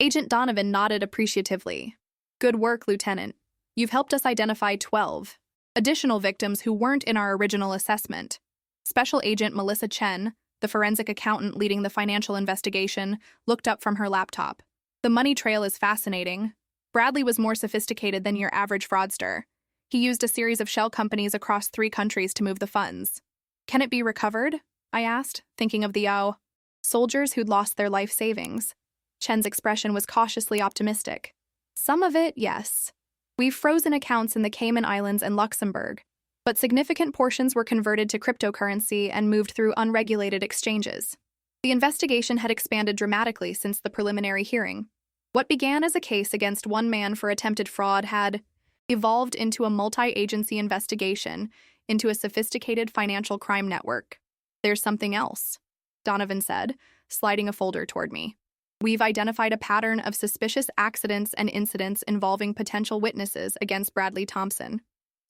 Agent Donovan nodded appreciatively. Good work, Lieutenant. You've helped us identify 12 additional victims who weren't in our original assessment. Special Agent Melissa Chen, the forensic accountant leading the financial investigation, looked up from her laptop. The money trail is fascinating. Bradley was more sophisticated than your average fraudster. He used a series of shell companies across 3 countries to move the funds. Can it be recovered? I asked, thinking of the soldiers who'd lost their life savings. Chen's expression was cautiously optimistic. Some of it, yes. We've frozen accounts in the Cayman Islands and Luxembourg, but significant portions were converted to cryptocurrency and moved through unregulated exchanges. The investigation had expanded dramatically since the preliminary hearing. What began as a case against one man for attempted fraud had evolved into a multi-agency investigation into a sophisticated financial crime network. There's something else, Donovan said, sliding a folder toward me. We've identified a pattern of suspicious accidents and incidents involving potential witnesses against Bradley Thompson.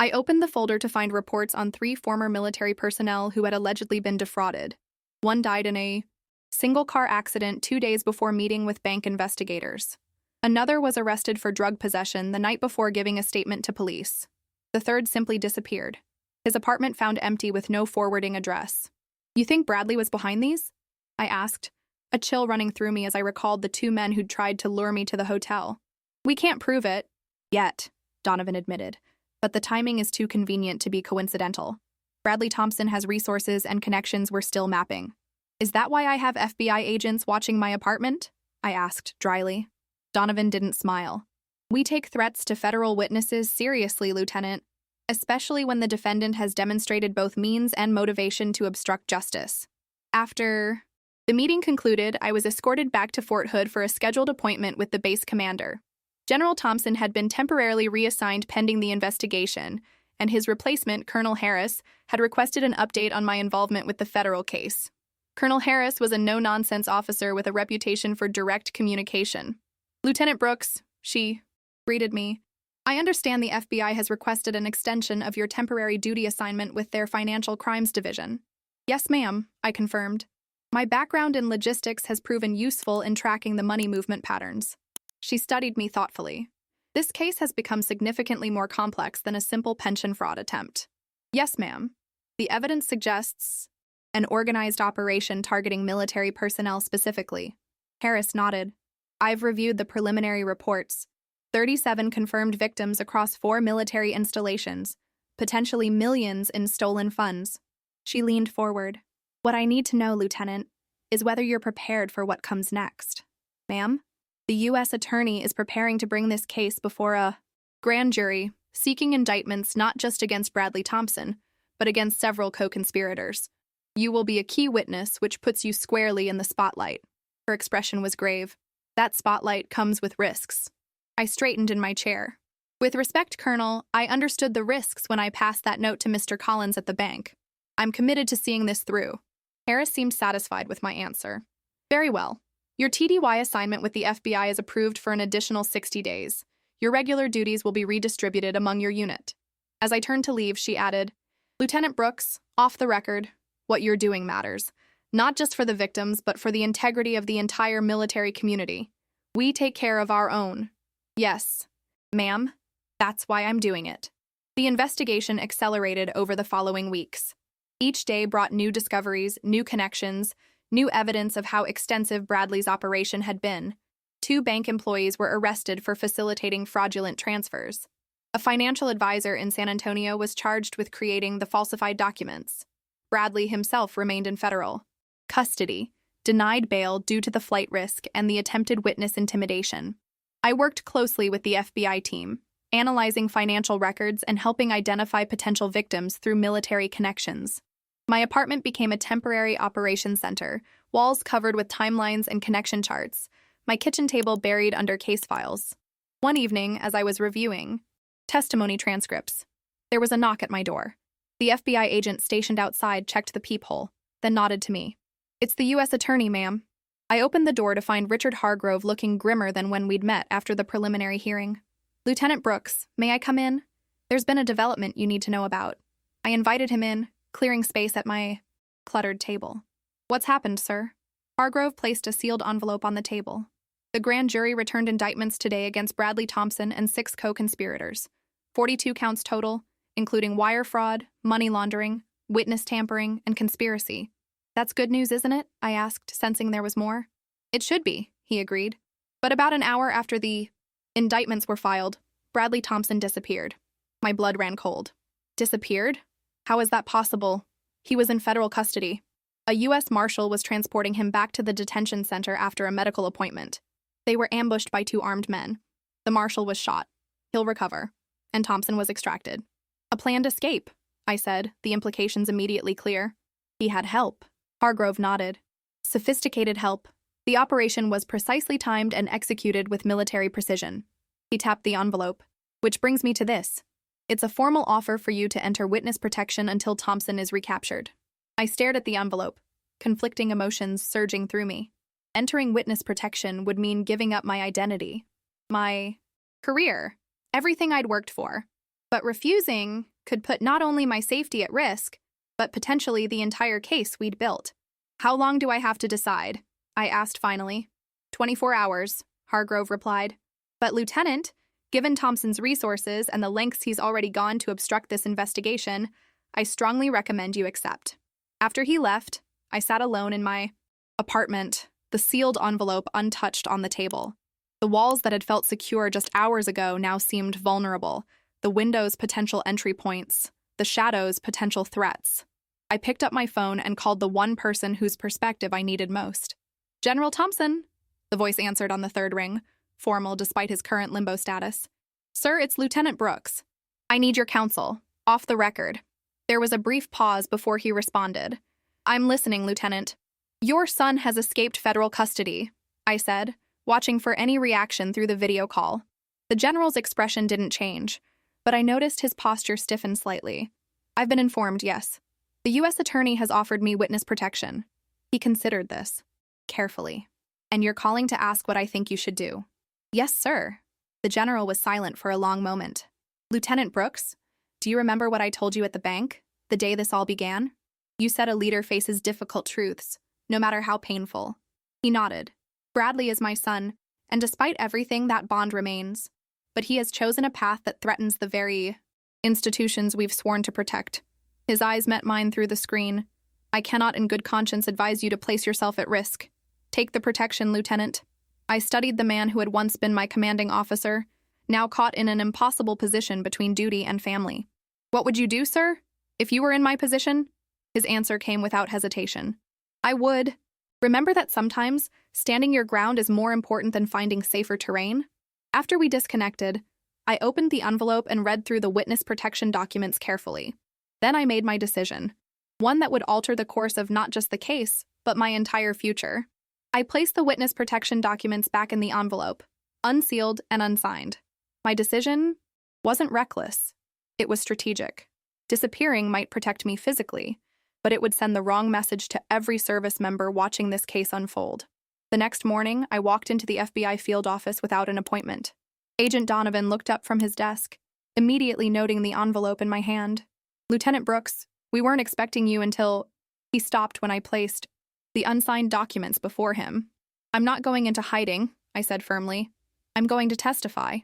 I opened the folder to find reports on 3 former military personnel who had allegedly been defrauded. One died in a single-car accident 2 days before meeting with bank investigators. Another was arrested for drug possession the night before giving a statement to police. The third simply disappeared. His apartment found empty with no forwarding address. You think Bradley was behind these? I asked, a chill running through me as I recalled the 2 men who'd tried to lure me to the hotel. We can't prove it. Yet, Donovan admitted, but the timing is too convenient to be coincidental. Bradley Thompson has resources and connections we're still mapping. Is that why I have FBI agents watching my apartment? I asked dryly. Donovan didn't smile. We take threats to federal witnesses seriously, Lieutenant, especially when the defendant has demonstrated both means and motivation to obstruct justice. After the meeting concluded, I was escorted back to Fort Hood for a scheduled appointment with the base commander. General Thompson had been temporarily reassigned pending the investigation, and his replacement, Colonel Harris, had requested an update on my involvement with the federal case. Colonel Harris was a no-nonsense officer with a reputation for direct communication. Lieutenant Brooks, she greeted me. I understand the FBI has requested an extension of your temporary duty assignment with their Financial Crimes Division. Yes, ma'am, I confirmed. My background in logistics has proven useful in tracking the money movement patterns. She studied me thoughtfully. This case has become significantly more complex than a simple pension fraud attempt. Yes, ma'am. The evidence suggests an organized operation targeting military personnel specifically. Harris nodded. I've reviewed the preliminary reports. 37 confirmed victims across 4 military installations, potentially millions in stolen funds. She leaned forward. What I need to know, Lieutenant, is whether you're prepared for what comes next. Ma'am, the U.S. Attorney is preparing to bring this case before a grand jury, seeking indictments not just against Bradley Thompson, but against several co-conspirators. You will be a key witness, which puts you squarely in the spotlight. Her expression was grave. That spotlight comes with risks. I straightened in my chair. With respect, Colonel, I understood the risks when I passed that note to Mr. Collins at the bank. I'm committed to seeing this through. Harris seemed satisfied with my answer. Very well. Your TDY assignment with the FBI is approved for an additional 60 days. Your regular duties will be redistributed among your unit. As I turned to leave, she added, Lieutenant Brooks, off the record, what you're doing matters. Not just for the victims, but for the integrity of the entire military community. We take care of our own. Yes, ma'am, that's why I'm doing it. The investigation accelerated over the following weeks. Each day brought new discoveries, new connections, new evidence of how extensive Bradley's operation had been. 2 bank employees were arrested for facilitating fraudulent transfers. A financial advisor in San Antonio was charged with creating the falsified documents. Bradley himself remained in federal custody, denied bail due to the flight risk and the attempted witness intimidation. I worked closely with the FBI team, analyzing financial records and helping identify potential victims through military connections. My apartment became a temporary operations center, walls covered with timelines and connection charts, my kitchen table buried under case files. One evening, as I was reviewing testimony transcripts, there was a knock at my door. The FBI agent stationed outside checked the peephole, then nodded to me. It's the U.S. Attorney, ma'am. I opened the door to find Richard Hargrove looking grimmer than when we'd met after the preliminary hearing. Lieutenant Brooks, may I come in? There's been a development you need to know about. I invited him in, clearing space at my cluttered table. What's happened, sir? Hargrove placed a sealed envelope on the table. The grand jury returned indictments today against Bradley Thompson and 6 co-conspirators. 42 counts total, including wire fraud, money laundering, witness tampering, and conspiracy. That's good news, isn't it? I asked, sensing there was more. It should be, he agreed. But about an hour after the indictments were filed, Bradley Thompson disappeared. My blood ran cold. Disappeared? How is that possible? He was in federal custody. A U.S. Marshal was transporting him back to the detention center after a medical appointment. They were ambushed by 2 armed men. The Marshal was shot. He'll recover. And Thompson was extracted. A planned escape, I said, the implications immediately clear. He had help. Hargrove nodded. Sophisticated help. The operation was precisely timed and executed with military precision. He tapped the envelope. Which brings me to this. It's a formal offer for you to enter witness protection until Thompson is recaptured. I stared at the envelope, conflicting emotions surging through me. Entering witness protection would mean giving up my identity, my career, everything I'd worked for. But refusing could put not only my safety at risk, but potentially the entire case we'd built. How long do I have to decide? I asked finally. 24 hours, Hargrove replied. But Lieutenant, given Thompson's resources and the lengths he's already gone to obstruct this investigation, I strongly recommend you accept. After he left, I sat alone in my apartment, the sealed envelope untouched on the table. The walls that had felt secure just hours ago now seemed vulnerable, the windows potential entry points, the shadows potential threats. I picked up my phone and called the one person whose perspective I needed most. General Thompson, the voice answered on the 3rd ring, formal despite his current limbo status. Sir, it's Lieutenant Brooks. I need your counsel, off the record. There was a brief pause before he responded. I'm listening, Lieutenant. Your son has escaped federal custody, I said, watching for any reaction through the video call. The general's expression didn't change, but I noticed his posture stiffen slightly. I've been informed, yes. The U.S. attorney has offered me witness protection. He considered this carefully. And you're calling to ask what I think you should do. Yes, sir. The general was silent for a long moment. Lieutenant Brooks, do you remember what I told you at the bank, the day this all began? You said a leader faces difficult truths, no matter how painful. He nodded. Bradley is my son, and despite everything, that bond remains. But he has chosen a path that threatens the very institutions we've sworn to protect. His eyes met mine through the screen. I cannot in good conscience advise you to place yourself at risk. Take the protection, Lieutenant. I studied the man who had once been my commanding officer, now caught in an impossible position between duty and family. What would you do, sir? If you were in my position? His answer came without hesitation. I would. Remember that sometimes standing your ground is more important than finding safer terrain? After we disconnected, I opened the envelope and read through the witness protection documents carefully. Then I made my decision, one that would alter the course of not just the case, but my entire future. I placed the witness protection documents back in the envelope, unsealed and unsigned. My decision wasn't reckless. It was strategic. Disappearing might protect me physically, but it would send the wrong message to every service member watching this case unfold. The next morning, I walked into the FBI field office without an appointment. Agent Donovan looked up from his desk, immediately noting the envelope in my hand. Lieutenant Brooks, we weren't expecting you until... He stopped when I placed the unsigned documents before him. I'm not going into hiding, I said firmly. I'm going to testify.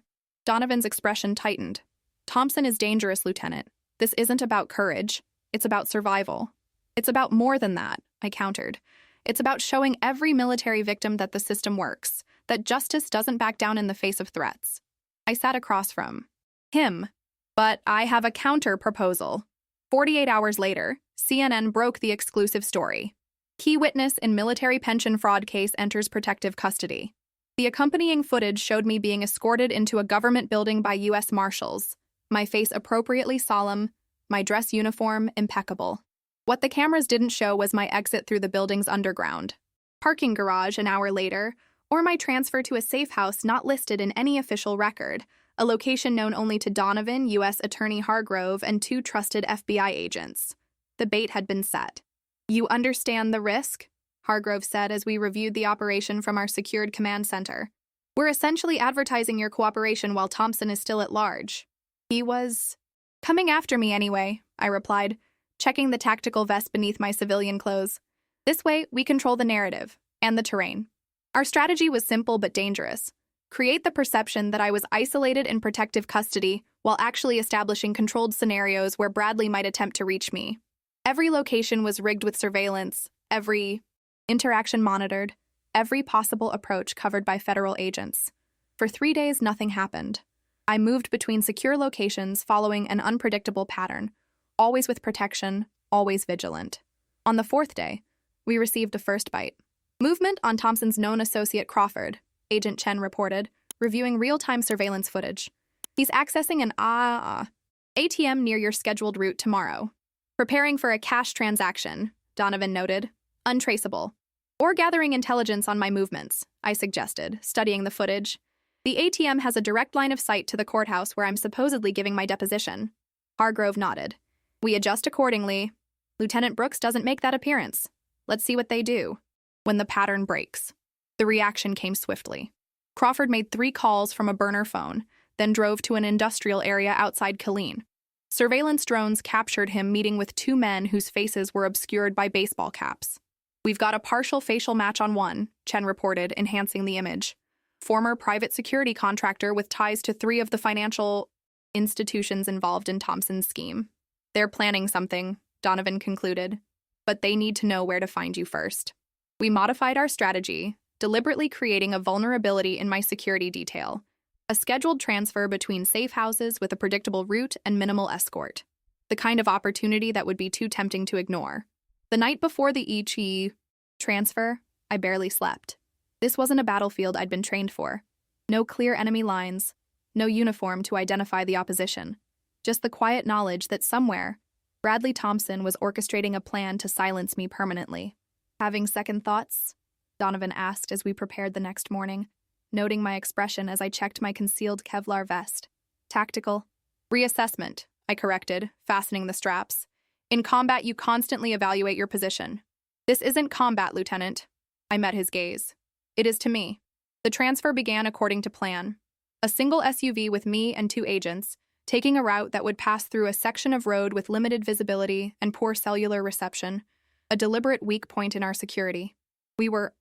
Donovan's expression tightened. Thompson is dangerous, Lieutenant. This isn't about courage. It's about survival. It's about more than that, I countered. It's about showing every military victim that the system works, that justice doesn't back down in the face of threats. I sat across from him, but I have a counter-proposal. 48 hours later, CNN broke the exclusive story. Key witness in military pension fraud case enters protective custody. The accompanying footage showed me being escorted into a government building by U.S. Marshals, my face appropriately solemn, my dress uniform impeccable. What the cameras didn't show was my exit through the building's underground parking garage an hour later, or my transfer to a safe house not listed in any official record, a location known only to Donovan, U.S. Attorney Hargrove, and 2 trusted FBI agents. The bait had been set. You understand the risk? Hargrove said as we reviewed the operation from our secured command center. We're essentially advertising your cooperation while Thompson is still at large. He was coming after me anyway, I replied, checking the tactical vest beneath my civilian clothes. This way, we control the narrative and the terrain. Our strategy was simple but dangerous. Create the perception that I was isolated in protective custody while actually establishing controlled scenarios where Bradley might attempt to reach me. Every location was rigged with surveillance, every interaction monitored, every possible approach covered by federal agents. For 3 days, nothing happened. I moved between secure locations following an unpredictable pattern, always with protection, always vigilant. On the 4th day, we received a first bite. Movement on Thompson's known associate Crawford, Agent Chen reported, reviewing real-time surveillance footage. He's accessing an ATM near your scheduled route tomorrow. Preparing for a cash transaction, Donovan noted. Untraceable. Or gathering intelligence on my movements, I suggested, studying the footage. The ATM has a direct line of sight to the courthouse where I'm supposedly giving my deposition. Hargrove nodded. We adjust accordingly. Lieutenant Brooks doesn't make that appearance. Let's see what they do. When the pattern breaks. The reaction came swiftly. Crawford made 3 calls from a burner phone, then drove to an industrial area outside Killeen. Surveillance drones captured him meeting with 2 men whose faces were obscured by baseball caps. We've got a partial facial match on one, Chen reported, enhancing the image. Former private security contractor with ties to 3 of the financial institutions involved in Thompson's scheme. They're planning something, Donovan concluded, but they need to know where to find you first. We modified our strategy, deliberately creating a vulnerability in my security detail, a scheduled transfer between safe houses with a predictable route and minimal escort, the kind of opportunity that would be too tempting to ignore. The night before the ECHE transfer, I barely slept. This wasn't a battlefield I'd been trained for. No clear enemy lines, no uniform to identify the opposition. Just the quiet knowledge that somewhere, Bradley Thompson was orchestrating a plan to silence me permanently. Having second thoughts? Donovan asked as we prepared the next morning, noting my expression as I checked my concealed Kevlar vest. Tactical. Reassessment, I corrected, fastening the straps. In combat, you constantly evaluate your position. This isn't combat, Lieutenant. I met his gaze. It is to me. The transfer began according to plan. A single SUV with me and 2 agents, taking a route that would pass through a section of road with limited visibility and poor cellular reception, a deliberate weak point in our security. We were,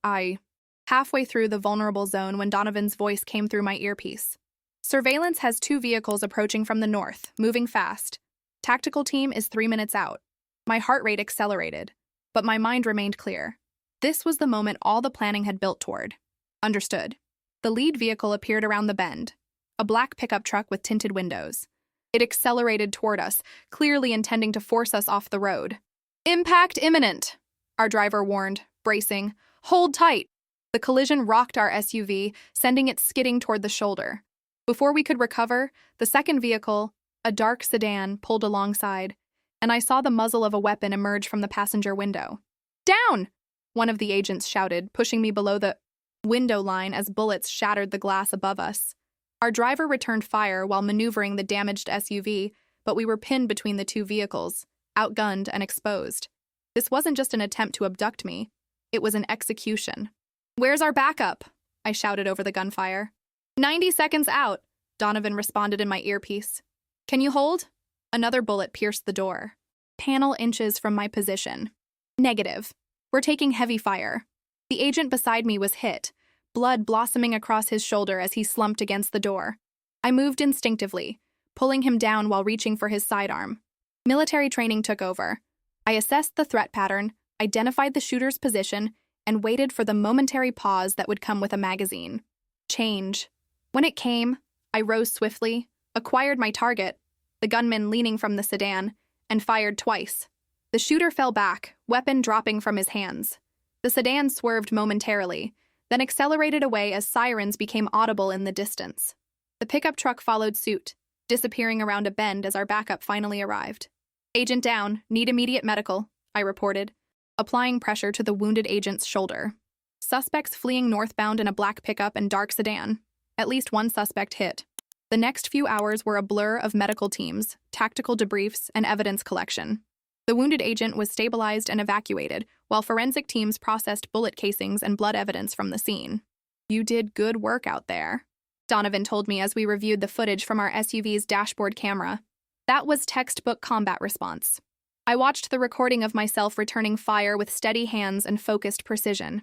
halfway through the vulnerable zone when Donovan's voice came through my earpiece. Surveillance has 2 vehicles approaching from the north, moving fast. Tactical team is 3 minutes out. My heart rate accelerated, but my mind remained clear. This was the moment all the planning had built toward. Understood. The lead vehicle appeared around the bend, a black pickup truck with tinted windows. It accelerated toward us, clearly intending to force us off the road. Impact imminent, our driver warned, bracing. Hold tight. The collision rocked our SUV, sending it skidding toward the shoulder. Before we could recover, the second vehicle, a dark sedan, pulled alongside, and I saw the muzzle of a weapon emerge from the passenger window. Down! One of the agents shouted, pushing me below the window line as bullets shattered the glass above us. Our driver returned fire while maneuvering the damaged SUV, but we were pinned between the 2 vehicles, outgunned and exposed. This wasn't just an attempt to abduct me. It was an execution. Where's our backup? I shouted over the gunfire. 90 seconds out, Donovan responded in my earpiece. Can you hold? Another bullet pierced the door. Panel inches from my position. Negative. We're taking heavy fire. The agent beside me was hit, blood blossoming across his shoulder as he slumped against the door. I moved instinctively, pulling him down while reaching for his sidearm. Military training took over. I assessed the threat pattern, identified the shooter's position, and waited for the momentary pause that would come with a magazine. Change. When it came, I rose swiftly, acquired my target, the gunman leaning from the sedan, and fired twice. The shooter fell back, weapon dropping from his hands. The sedan swerved momentarily, then accelerated away as sirens became audible in the distance. The pickup truck followed suit, disappearing around a bend as our backup finally arrived. Agent down, need immediate medical, I reported, applying pressure to the wounded agent's shoulder. Suspects fleeing northbound in a black pickup and dark sedan. At least 1 suspect hit. The next few hours were a blur of medical teams, tactical debriefs, and evidence collection. The wounded agent was stabilized and evacuated, while forensic teams processed bullet casings and blood evidence from the scene. You did good work out there, Donovan told me as we reviewed the footage from our SUV's dashboard camera. That was textbook combat response. I watched the recording of myself returning fire with steady hands and focused precision.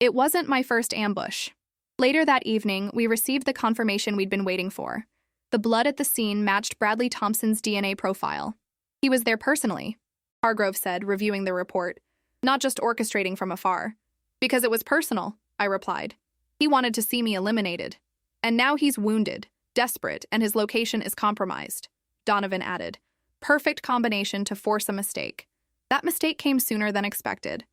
It wasn't my first ambush. Later that evening, we received the confirmation we'd been waiting for. The blood at the scene matched Bradley Thompson's DNA profile. He was there personally, Hargrove said, reviewing the report, not just orchestrating from afar. Because it was personal, I replied. He wanted to see me eliminated. And now he's wounded, desperate, and his location is compromised, Donovan added. Perfect combination to force a mistake. That mistake came sooner than expected.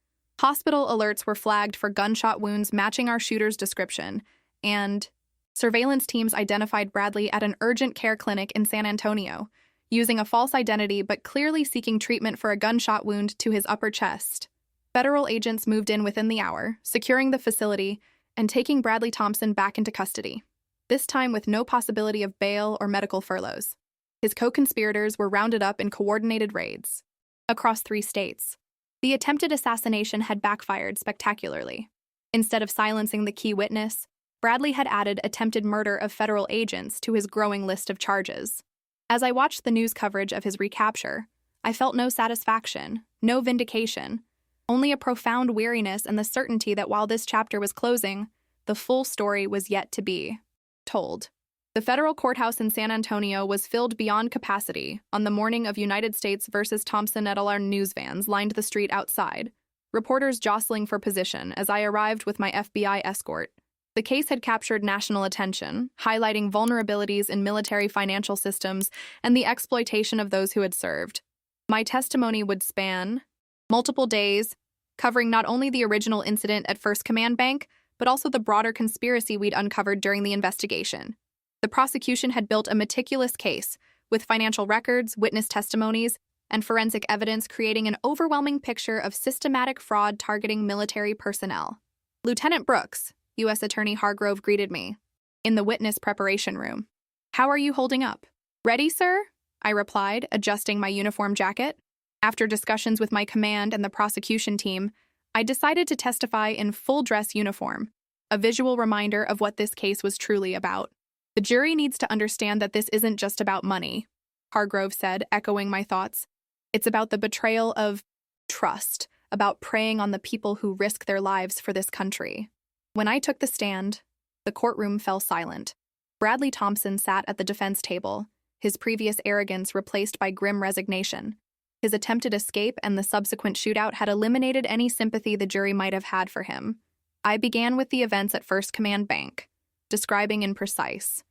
Hospital alerts were flagged for gunshot wounds matching our shooter's description, and surveillance teams identified Bradley at an urgent care clinic in San Antonio, using a false identity but clearly seeking treatment for a gunshot wound to his upper chest. Federal agents moved in within the hour, securing the facility and taking Bradley Thompson back into custody, this time with no possibility of bail or medical furloughs. His co-conspirators were rounded up in coordinated raids across 3 states. The attempted assassination had backfired spectacularly. Instead of silencing the key witness, Bradley had added attempted murder of federal agents to his growing list of charges. As I watched the news coverage of his recapture, I felt no satisfaction, no vindication, only a profound weariness and the certainty that while this chapter was closing, the full story was yet to be told. The federal courthouse in San Antonio was filled beyond capacity on the morning of United States versus Thompson et al. News vans lined the street outside, reporters jostling for position as I arrived with my FBI escort. The case had captured national attention, highlighting vulnerabilities in military financial systems and the exploitation of those who had served. My testimony would span multiple days, covering not only the original incident at First Command Bank, but also the broader conspiracy we'd uncovered during the investigation. The prosecution had built a meticulous case, with financial records, witness testimonies, and forensic evidence creating an overwhelming picture of systematic fraud targeting military personnel. Lieutenant Brooks, U.S. Attorney Hargrove greeted me in the witness preparation room. "How are you holding up?" "Ready, sir?" I replied, adjusting my uniform jacket. After discussions with my command and the prosecution team, I decided to testify in full dress uniform, a visual reminder of what this case was truly about. "The jury needs to understand that this isn't just about money," Hargrove said, echoing my thoughts. "It's about the betrayal of trust, about preying on the people who risk their lives for this country." When I took the stand, the courtroom fell silent. Bradley Thompson sat at the defense table, his previous arrogance replaced by grim resignation. His attempted escape and the subsequent shootout had eliminated any sympathy the jury might have had for him. I began with the events at First Command Bank, describing in precise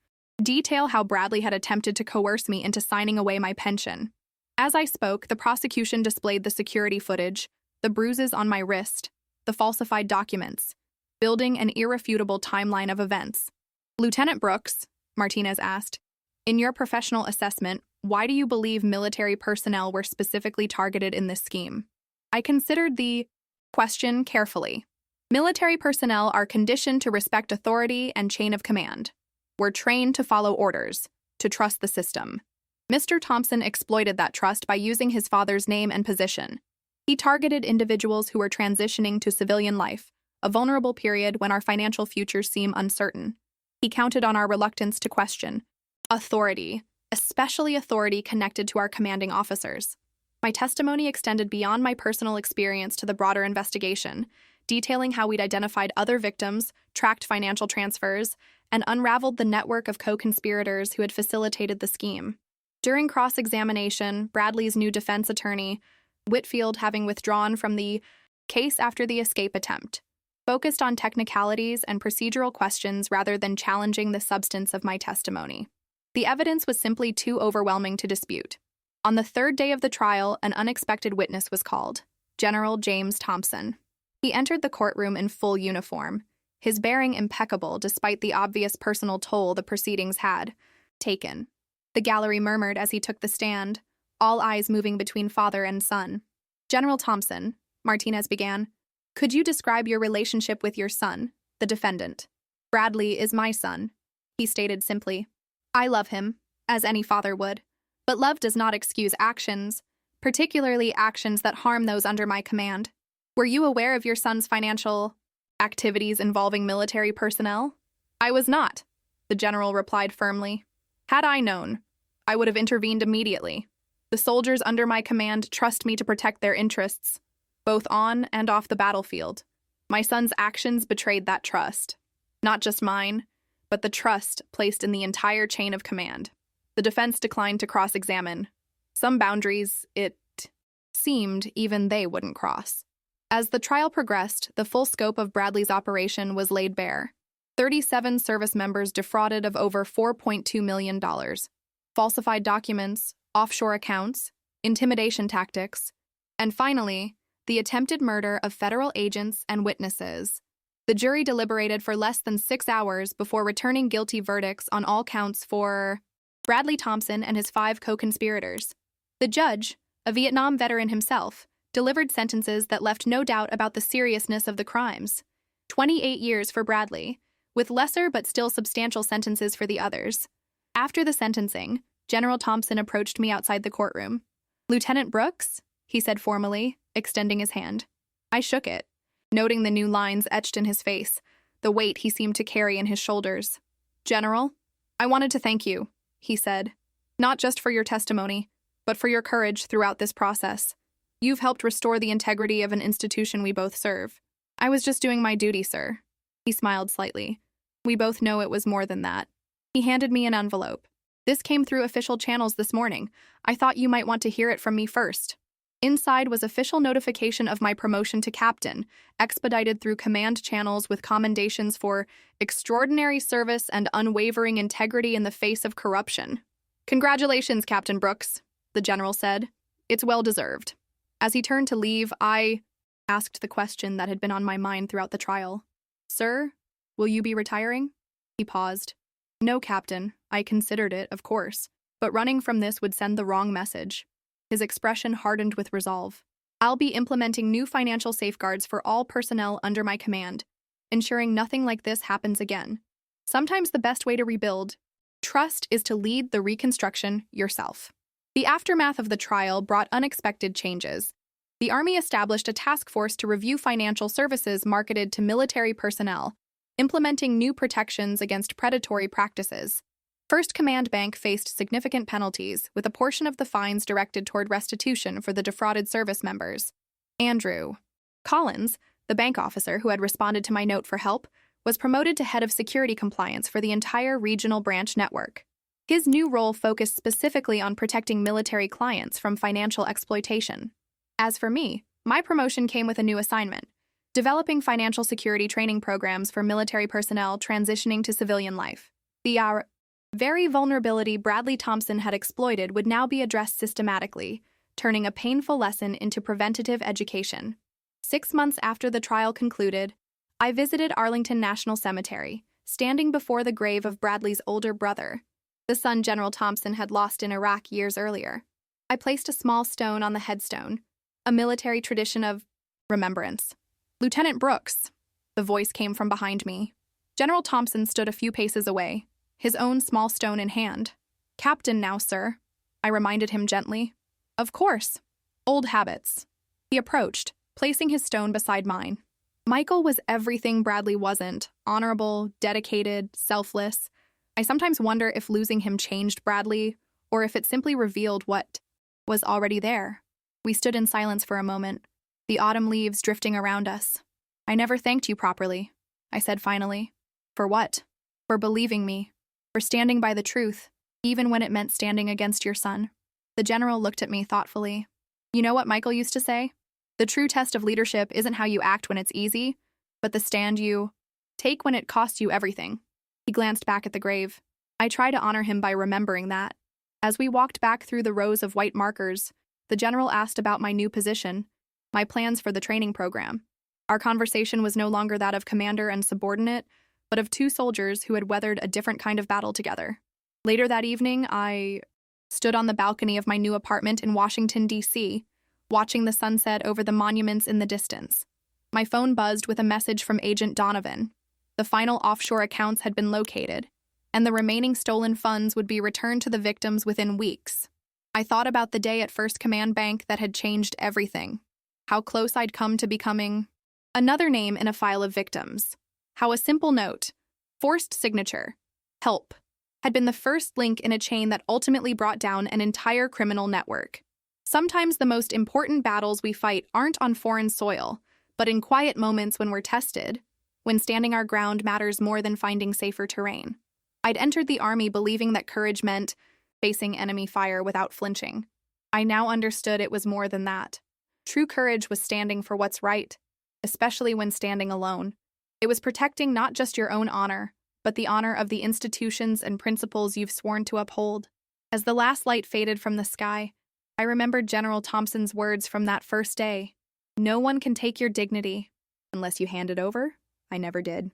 detail how Bradley had attempted to coerce me into signing away my pension. As I spoke, the prosecution displayed the security footage, the bruises on my wrist, the falsified documents, building an irrefutable timeline of events. "Lieutenant Brooks," Martinez asked, "in your professional assessment, why do you believe military personnel were specifically targeted in this scheme?" I considered the question carefully. Military personnel are conditioned to respect authority and chain of command. We're trained to follow orders, to trust the system. Mr. Thompson exploited that trust by using his father's name and position. He targeted individuals who were transitioning to civilian life, a vulnerable period when our financial futures seem uncertain. He counted on our reluctance to question authority, especially authority connected to our commanding officers. My testimony extended beyond my personal experience to the broader investigation, detailing how we'd identified other victims, tracked financial transfers, and unraveled the network of co-conspirators who had facilitated the scheme. During cross-examination, Bradley's new defense attorney, Whitfield, having withdrawn from the case after the escape attempt, focused on technicalities and procedural questions rather than challenging the substance of my testimony. The evidence was simply too overwhelming to dispute. On the 3rd day of the trial, an unexpected witness was called, General James Thompson. He entered the courtroom in full uniform, his bearing impeccable despite the obvious personal toll the proceedings had taken. The gallery murmured as he took the stand, all eyes moving between father and son. "General Thompson," Martinez began, "could you describe your relationship with your son, the defendant?" "Bradley is my son," he stated simply. "I love him, as any father would, but love does not excuse actions, particularly actions that harm those under my command. Were you aware of your son's financial activities involving military personnel?" "I was not," the general replied firmly. "Had I known, I would have intervened immediately. The soldiers under my command trust me to protect their interests, both on and off the battlefield. My son's actions betrayed that trust. Not just mine, but the trust placed in the entire chain of command. The defense declined to cross-examine. Some boundaries, it seemed, even they wouldn't cross. As the trial progressed, the full scope of Bradley's operation was laid bare. 37 service members defrauded of over $4.2 million. Falsified documents, offshore accounts, intimidation tactics, and finally, the attempted murder of federal agents and witnesses. The jury deliberated for less than 6 hours before returning guilty verdicts on all counts for Bradley Thompson and his 5 co-conspirators. The judge, a Vietnam veteran himself, delivered sentences that left no doubt about the seriousness of the crimes. 28 years for Bradley, with lesser but still substantial sentences for the others. After the sentencing, General Thompson approached me outside the courtroom. "Lieutenant Brooks?" he said formally, extending his hand. I shook it, noting the new lines etched in his face, the weight he seemed to carry in his shoulders. "General, I wanted to thank you," he said, "not just for your testimony, but for your courage throughout this process. You've helped restore the integrity of an institution we both serve." "I was just doing my duty, sir." He smiled slightly. "We both know it was more than that." He handed me an envelope. "This came through official channels this morning. I thought you might want to hear it from me first." Inside was official notification of my promotion to captain, expedited through command channels with commendations for extraordinary service and unwavering integrity in the face of corruption. "Congratulations, Captain Brooks," the general said. "It's well-deserved." As he turned to leave, I asked the question that had been on my mind throughout the trial. "Sir, will you be retiring?" He paused. "No, Captain. I considered it, of course, but running from this would send the wrong message." His expression hardened with resolve. "I'll be implementing new financial safeguards for all personnel under my command, ensuring nothing like this happens again. Sometimes the best way to rebuild trust is to lead the reconstruction yourself." The aftermath of the trial brought unexpected changes. The Army established a task force to review financial services marketed to military personnel, implementing new protections against predatory practices. First Command Bank faced significant penalties, with a portion of the fines directed toward restitution for the defrauded service members. Andrew Collins, the bank officer who had responded to my note for help, was promoted to head of security compliance for the entire regional branch network. His new role focused specifically on protecting military clients from financial exploitation. As for me, my promotion came with a new assignment: developing financial security training programs for military personnel transitioning to civilian life. The very vulnerability Bradley Thompson had exploited would now be addressed systematically, turning a painful lesson into preventative education. 6 months after the trial concluded, I visited Arlington National Cemetery, standing before the grave of Bradley's older brother, the son General Thompson had lost in Iraq years earlier. I placed a small stone on the headstone, a military tradition of remembrance. "Lieutenant Brooks," the voice came from behind me. General Thompson stood a few paces away, his own small stone in hand. "Captain now, sir," I reminded him gently. "Of course. Old habits." He approached, placing his stone beside mine. Michael was everything Bradley wasn't: honorable, dedicated, selfless. I sometimes wonder if losing him changed Bradley, or if it simply revealed what was already there. We stood in silence for a moment, the autumn leaves drifting around us. "I never thanked you properly," I said finally. "For what?" "For believing me. For standing by the truth, even when it meant standing against your son." The general looked at me thoughtfully. "You know what Michael used to say? The true test of leadership isn't how you act when it's easy, but the stand you take when it costs you everything." He glanced back at the grave. I try to honor him by remembering that. As we walked back through the rows of white markers, the general asked about my new position, my plans for the training program. Our conversation was no longer that of commander and subordinate, but of 2 soldiers who had weathered a different kind of battle together. Later that evening, I stood on the balcony of my new apartment in Washington, D.C., watching the sunset over the monuments in the distance. My phone buzzed with a message from Agent Donovan. The final offshore accounts had been located, and the remaining stolen funds would be returned to the victims within weeks. I thought about the day at First Command Bank that had changed everything, how close I'd come to becoming another name in a file of victims, how a simple note, forced signature, help, had been the first link in a chain that ultimately brought down an entire criminal network. Sometimes the most important battles we fight aren't on foreign soil, But in quiet moments when we're tested, when standing our ground matters more than finding safer terrain, I'd entered the army believing that courage meant facing enemy fire without flinching. I now understood it was more than that. True courage was standing for what's right, especially when standing alone. It was protecting not just your own honor, but the honor of the institutions and principles you've sworn to uphold. As the last light faded from the sky, I remembered General Thompson's words from that first day. No one can take your dignity unless you hand it over. I never did.